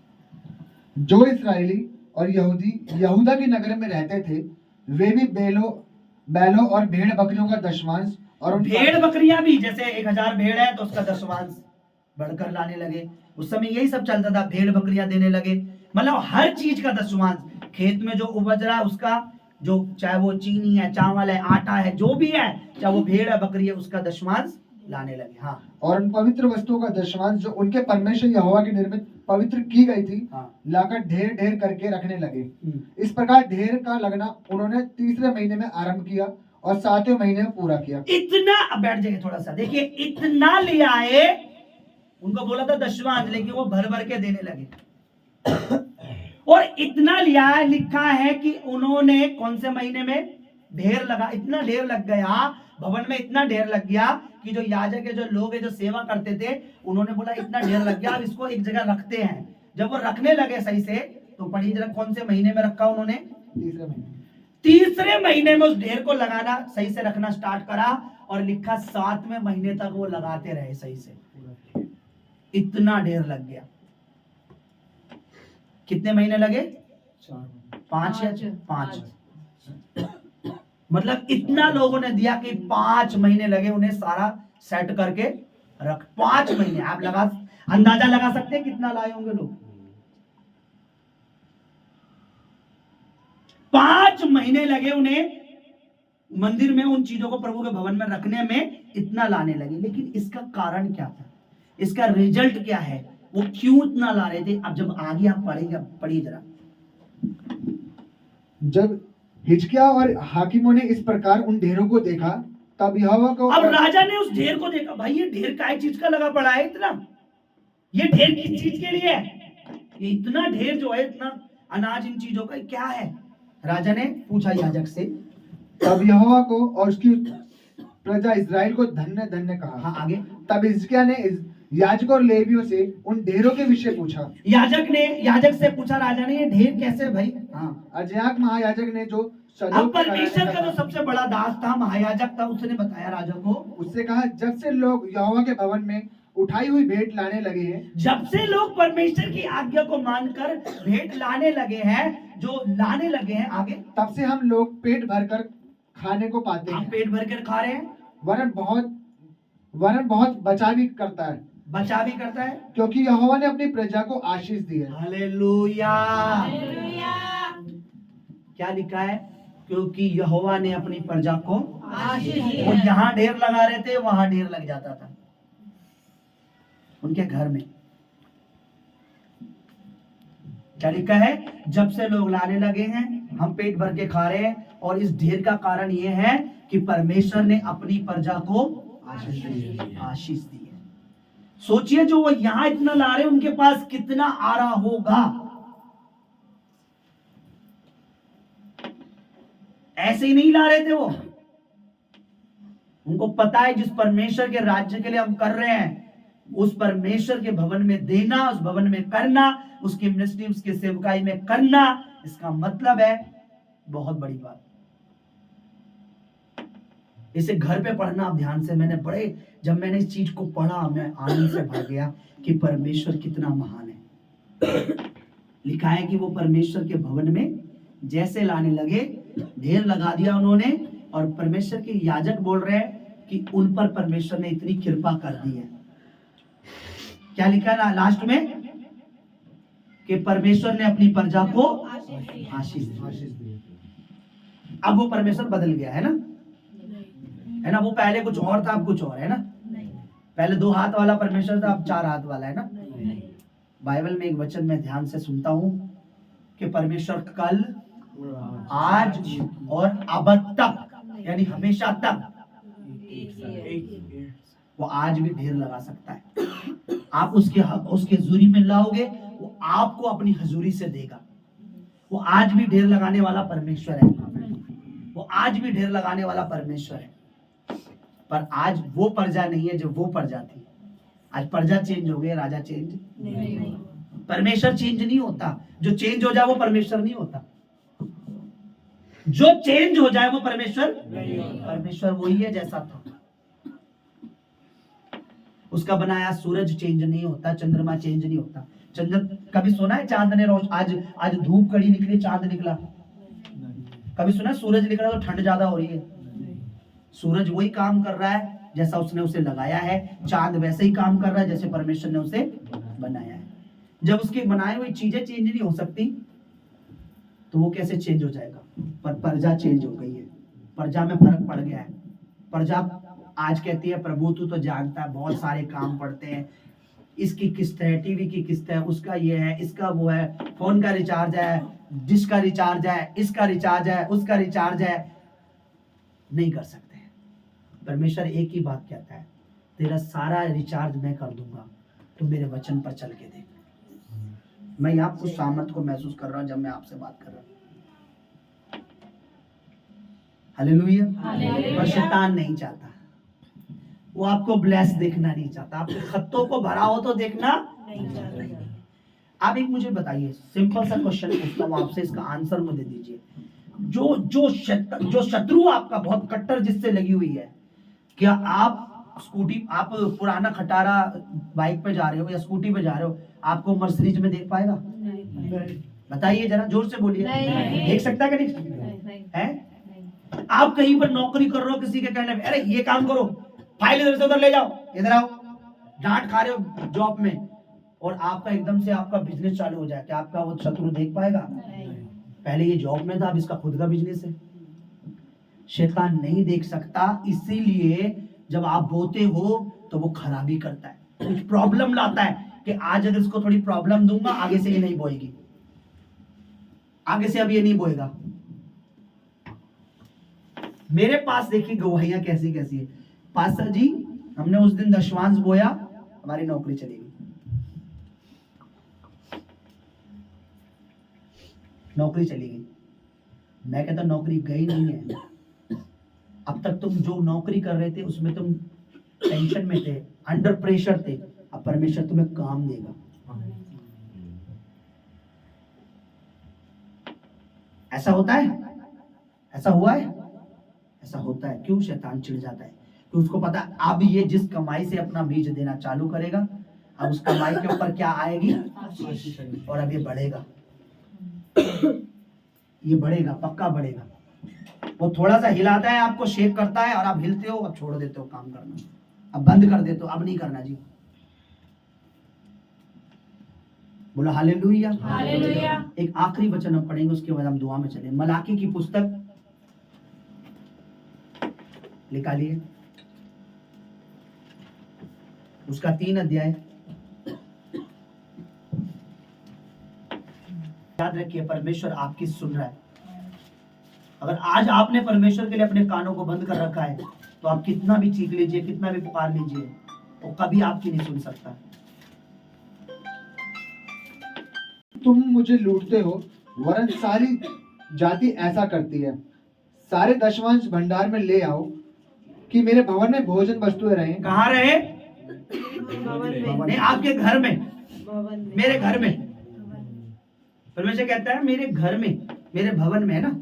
Speaker 2: जो इस्राएली और यहूदी यहूदा के नगर में रहते थे, वे भी बैलों और भेड़ बकरियों का दशवांश और
Speaker 1: भेड़ बकरियां भी, जैसे 1000 भेड़ है तो उसका दशवांश बढ़कर लाने लगे। उस समय यही सब चलता था, भेड़ बकरियां देने लगे। मतलब हर चीज का दशवांश, खेत में जो उपज रहा है उसका, जो चाहे वो चीनी है, चावल है, आटा है, जो भी है, चाहे वो भेड़ है, बकरी है, उसका दशवांश लाने लगे। हाँ,
Speaker 2: और उन पवित्र वस्तुओं का दशवांश जो उनके परमेश्वर यहोवा की निर्मित पवित्र की गई थी,
Speaker 1: हाँ,
Speaker 2: लाकर ढेर ढेर करके रखने लगे। इस प्रकार ढेर का लगना उन्होंने 3रे महीने में आरंभ किया और 7वें महीने में पूरा किया।
Speaker 1: इतना, अब बैठ जाइए थोड़ा सा, देखिए इतना ले आए, उनको बोला था दशवां, लेकिन वो भर भर के देने लगे। और इतना लिया है, लिखा है कि उन्होंने कौन से महीने में ढेर लगा, इतना ढेर लग गया भवन में, इतना ढेर लग गया कि जो याजक है, जो लोग है, जो सेवा करते थे, उन्होंने बोला इतना ढेर लग गया, अब इसको एक जगह रखते हैं। जब वो रखने लगे सही से, तो पढ़िए जरा कौन से महीने में रखा उन्होंने?
Speaker 2: 3रे महीने।
Speaker 1: 3रे महीने में उस ढेर को लगाना, सही से रखना स्टार्ट करा, और लिखा 7वें महीने तक वो लगाते रहे सही से। इतना ढेर लग गया। कितने महीने लगे? 5 या 5। मतलब इतना लोगों ने दिया कि 5 महीने लगे उन्हें सारा सेट करके रख। 5 महीने, आप अंदाजा लगा सकते हैं कितना लाए होंगे लोग? 5 महीने लगे उन्हें मंदिर में उन चीजों को प्रभु के भवन में रखने में, इतना लाने लगे। लेकिन इसका कारण क्या था? इसका रिजल्ट क्या है? वो क्यों इतना ला रहे थे? अब जब आगे आप पढ़ेंगे, पढ़िए जरा।
Speaker 2: जब हिजकिय्याह और हाकिमों ने इस प्रकार उन ढेरों को देखा, तब यहोवा को,
Speaker 1: अब राजा ने उस ढेर को देखा, भाई ये ढेर काय चीज का लगा पड़ा है इतना? ये ढेर किस चीज के लिए है? ये इतना ढेर जो है, इतना अनाज, इन चीजों का क्या है? राजा ने पूछा याजक से।
Speaker 2: तब यहोवा को और उसकी प्रजा इस्राएल को धन्य धन्य कहा।
Speaker 1: हाँ, आगे।
Speaker 2: तब हिजकिय्याह ने याजकों और लेवियों से उन ढेरों के विषय पूछा।
Speaker 1: याजक से पूछा राजा ने, ये ढेर कैसे भाई? हाँ,
Speaker 2: अजयाक महायाजक ने, जो
Speaker 1: अब परमेश्वर का जो सबसे बड़ा दास था, महायाजक था, उसने बताया राजा को,
Speaker 2: उससे कहा, जब से लोग यहोवा के भवन में उठाई हुई भेंट लाने लगे हैं,
Speaker 1: जब से लोग परमेश्वर की आज्ञा को मानकर भेंट लाने लगे हैं, जो लाने लगे हैं, आगे,
Speaker 2: तब से हम लोग पेट भरकर खाने को पाते
Speaker 1: हम
Speaker 2: हैं,
Speaker 1: पेट भर कर खा रहे हैं,
Speaker 2: वरन बहुत बचा भी करता है,
Speaker 1: क्योंकि
Speaker 2: यहोवा ने अपनी प्रजा को आशीष दी है।
Speaker 1: हालेलुया। क्या लिखा है? क्योंकि यहोवा ने अपनी प्रजा को
Speaker 3: आशीष दी
Speaker 1: वो
Speaker 3: है।
Speaker 1: यहाँ ढेर लगा रहे थे, वहां ढेर लग जाता था उनके घर में। क्या लिखा है? जब से लोग लाने लगे हैं, हम पेट भर के खा रहे हैं, और इस ढेर का कारण यह है कि परमेश्वर ने अपनी प्रजा को आशीष दी है। सोचिए, जो वो यहां इतना ला रहे, उनके पास कितना आ रहा होगा। ऐसे ही नहीं ला रहे थे वो, उनको पता है जिस परमेश्वर के राज्य के लिए हम कर रहे हैं, उस परमेश्वर के भवन में देना, उस भवन में करना, उसकी मिनिस्ट्री, उसकी सेवकाई में करना, इसका मतलब है बहुत बड़ी बात। इसे घर पे पढ़ना आप ध्यान से। जब मैंने इस चीज को पढ़ा, मैं आनंद से भर गया कि परमेश्वर कितना महान है। लिखा है कि वो परमेश्वर के भवन में जैसे लाने लगे, ढेर लगा दिया उन्होंने, और परमेश्वर के याजक बोल रहे हैं कि उन पर परमेश्वर ने इतनी कृपा कर दी है। क्या लिखा है लास्ट में? कि परमेश्वर ने अपनी प्रजा को आशीष दी। अब वो परमेश्वर बदल गया है ना? वो पहले कुछ और था, अब कुछ और है ना? पहले 2 हाथ वाला परमेश्वर था, अब 4 हाथ वाला है ना? बाइबल में एक वचन मैं ध्यान से सुनता हूं कि परमेश्वर कल, आज और अब तक, यानी हमेशा तक, वो आज भी ढेर लगा सकता है। आप उसके हजूरी में लाओगे, वो आपको अपनी हजूरी से देगा। वो आज भी ढेर लगाने वाला परमेश्वर है। वो आज भी ढेर लगाने वाला परमेश्वर है। पर आज वो प्रजा नहीं है जो वो प्रजा थी। आज प्रजा चेंज हो गई, राजा चेंज नहीं। परमेश्वर चेंज नहीं होता। जो चेंज हो जाए वो परमेश्वर नहीं होता। जो चेंज हो जाए वो परमेश्वर वही है जैसा था। उसका बनाया सूरज चेंज नहीं होता, चंद्रमा चेंज नहीं होता। कभी सुना है चांद ने आज धूप कड़ी निकली, चांद निकला? कभी सुना सूरज निकला तो ठंड ज्यादा हो रही है? सूरज वही काम कर रहा है जैसा उसने उसे लगाया है। चांद वैसे ही काम कर रहा है जैसे परमेश्वर ने उसे बनाया है। जब उसकी बनाई हुई चीजें चेंज नहीं हो सकती तो वो कैसे चेंज हो जाएगा? पर प्रजा चेंज हो गई है। प्रजा में फर्क पड़ गया है। प्रजा आज कहती है प्रभु तू तो जानता है, बहुत सारे काम पड़ते हैं, इसकी किस्त है, टीवी की किस्त है, उसका ये है, इसका वो है, फोन का रिचार्ज है, डिश का रिचार्ज है, इसका रिचार्ज है, उसका रिचार्ज है। नहीं कर सकते। परमेश्वर एक ही बात कहता है, तेरा सारा रिचार्ज मैं कर दूंगा, तुम मेरे वचन पर चल के देख। मैं यहाँ कुछ सामर्थ को महसूस कर रहा हूँ जब मैं आपसे बात कर रहा हूँ। हालेलुया। पर शैतान नहीं चाहता, वो आपको ब्लेस देखना नहीं चाहता, आपके खत्तों को भरा हो तो देखना
Speaker 3: नहीं चाहता।
Speaker 1: आप एक मुझे बताइए, सिंपल सा क्वेश्चन पूछता हूँ आपसे, इसका आंसर मुझे दीजिए। जो शत्रु आपका बहुत कट्टर जिससे लगी हुई है, क्या आप पुराना खटारा बाइक पे जा रहे हो या स्कूटी पे जा रहे हो, आपको मर्सिडीज में देख पाएगा? बताइए जरा, जोर से बोलिए।
Speaker 3: नहीं।
Speaker 1: देख सकता है कि नहीं है? आप कहीं पर नौकरी कर रहे हो, किसी के कहने पे, अरे ये काम करो, फाइल इधर से उधर ले जाओ, इधर आओ, डांट खा रहे हो जॉब में, और आपका एकदम से आपका बिजनेस चालू हो जाए, क्या आपका वो शत्रु देख पाएगा? पहले ये जॉब में था, अब इसका खुद का बिजनेस है। शैतान नहीं देख सकता, इसीलिए जब आप बोते हो तो वो खराबी करता है, कुछ प्रॉब्लम लाता है कि आज अगर इसको थोड़ी प्रॉब्लम दूंगा, आगे से ये नहीं बोएगी, आगे से अब ये नहीं बोएगा। मेरे पास देखिए गवाहियां कैसी कैसी है। पास्टर जी, हमने उस दिन दशवांश बोया, हमारी नौकरी चली गई, नौकरी चली गई। मैं कहता नौकरी गई नहीं है, अब तक तुम जो नौकरी कर रहे थे उसमें तुम टेंशन में थे, अंडर प्रेशर थे, अब परमेश्वर तुम्हें काम देगा। ऐसा होता है? ऐसा हुआ है? ऐसा होता है। क्यों? शैतान चिढ़ जाता है, क्योंकि उसको पता है अब ये जिस कमाई से अपना बीज देना चालू करेगा, अब उस कमाई के ऊपर क्या आएगी? और अब ये बढ़ेगा, ये बढ़ेगा, पक्का बढ़ेगा। वो थोड़ा सा हिलाता है, आपको शेक करता है, और आप हिलते हो, अब छोड़ देते हो काम करना, अब बंद कर देते हो, अब नहीं करना जी। बोला हालेलुया।
Speaker 3: हालेलुया।
Speaker 1: एक आखिरी वचन हम पढ़ेंगे, उसके बाद हम दुआ में चलें। मलाकी की पुस्तक निकालिए, उसका 3 अध्याय। याद रखिए, परमेश्वर आपकी सुन रहा है। अगर आज आपने परमेश्वर के लिए अपने कानों को बंद कर रखा है, तो आप कितना भी चीख लीजिए, कितना भी पुकार लीजिए, वो कभी आपकी नहीं सुन सकता।
Speaker 2: तुम मुझे लूटते हो, वरन सारी जाति ऐसा करती है। सारे दशवांश भंडार में ले आओ, कि मेरे भवन में भोजन वस्तुएं रहें।
Speaker 1: कहाँ रहे?
Speaker 3: भवन
Speaker 1: नहीं, आपके घर में,
Speaker 3: में।
Speaker 1: मेरे घर में। परमेश्वर कहता है मेरे घर में, मेरे भवन में, है ना?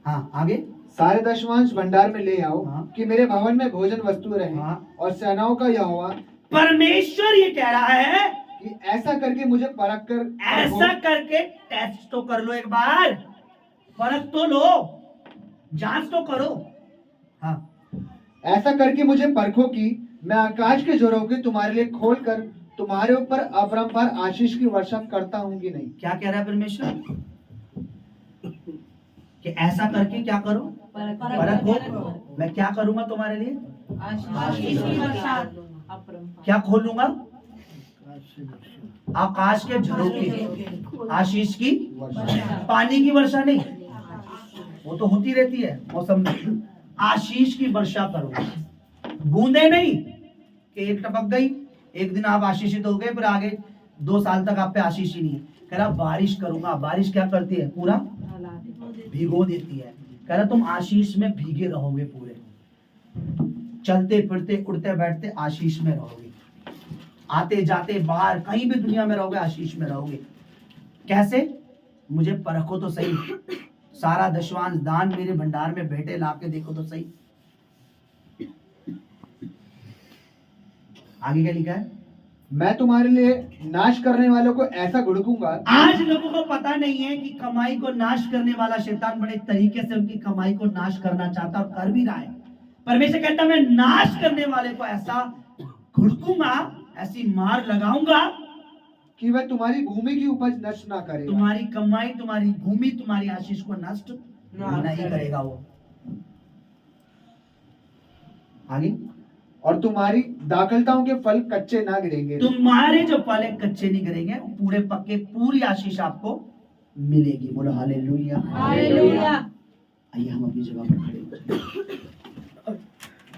Speaker 1: हाँ, आगे।
Speaker 2: सारे दशवांश भंडार में ले आओ,
Speaker 1: हाँ।
Speaker 2: कि मेरे भवन में भोजन वस्तुएं रहें।
Speaker 1: हाँ।
Speaker 2: और सेनाओं का यहोवा
Speaker 1: परमेश्वर ये कह रहा है
Speaker 2: कि ऐसा करके मुझे परख कर,
Speaker 1: ऐसा करके टेस्ट तो कर लो, एक बार परख तो लो, जांच तो करो। हाँ,
Speaker 2: ऐसा करके मुझे परखो कि मैं आकाश के झरोखे तुम्हारे लिए खोलकर तुम्हारे ऊपर अपरंपार आशीष की वर्षा करता हूँ कि नहीं।
Speaker 1: क्या कह रहा है परमेश्वर? कि ऐसा करके क्या करो? परखो। मैं क्या करूंगा तुम्हारे लिए?
Speaker 3: आशीष की वर्षा।
Speaker 1: क्या खोलूंगा? आकाश के झरोखे, आशीष की
Speaker 2: वर्षा।
Speaker 1: पानी की वर्षा नहीं, वो तो होती रहती है मौसम में। आशीष की वर्षा करूंगा, बूंदे नहीं कि एक टपक गई, एक दिन आप आशीषित हो गए, फिर आगे 2 साल तक आप पे आशीष ही नहीं है। कह रहा बारिश करूंगा। बारिश क्या करती है? पूरा भिगो देती है। कह रहा तुम आशीष में भीगे रहोगे, पूरे चलते फिरते उड़ते बैठते आशीष में रहोगे, आते जाते बाहर कहीं भी दुनिया में रहोगे, आशीष में रहोगे। कैसे? मुझे परखो तो सही, सारा दशवांश दान मेरे भंडार में बैठे लाके देखो तो सही। आगे क्या लिखा है?
Speaker 2: मैं तुम्हारे लिए नाश करने वालों को ऐसा घुड़कूंगा।
Speaker 1: आज लोगों को पता नहीं है कि कमाई को नाश करने वाला शैतान बड़े तरीके से उनकी कमाई को नाश करना चाहता और कर भी रहा है। परमेश्वर कहता मैं नाश करने वाले को ऐसा घुड़कूंगा, ऐसी मार लगाऊंगा
Speaker 2: कि वह तुम्हारी भूमि की उपज नष्ट ना करे।
Speaker 1: तुम्हारी कमाई, तुम्हारी भूमि, तुम्हारी आशीष को नष्ट नहीं करेगा वो। आगे।
Speaker 2: और तुम्हारी दाखलताओं के फल कच्चे ना गिरेंगे।
Speaker 1: तुम्हारे जो फल है कच्चे नहीं गिरेंगे, पूरे पक्के, पूरी आशीष आपको मिलेगी। बोलो हालेलुया।
Speaker 3: हालेलुया।
Speaker 1: आइए हम अपनी जगह पर खड़े हो जाएं।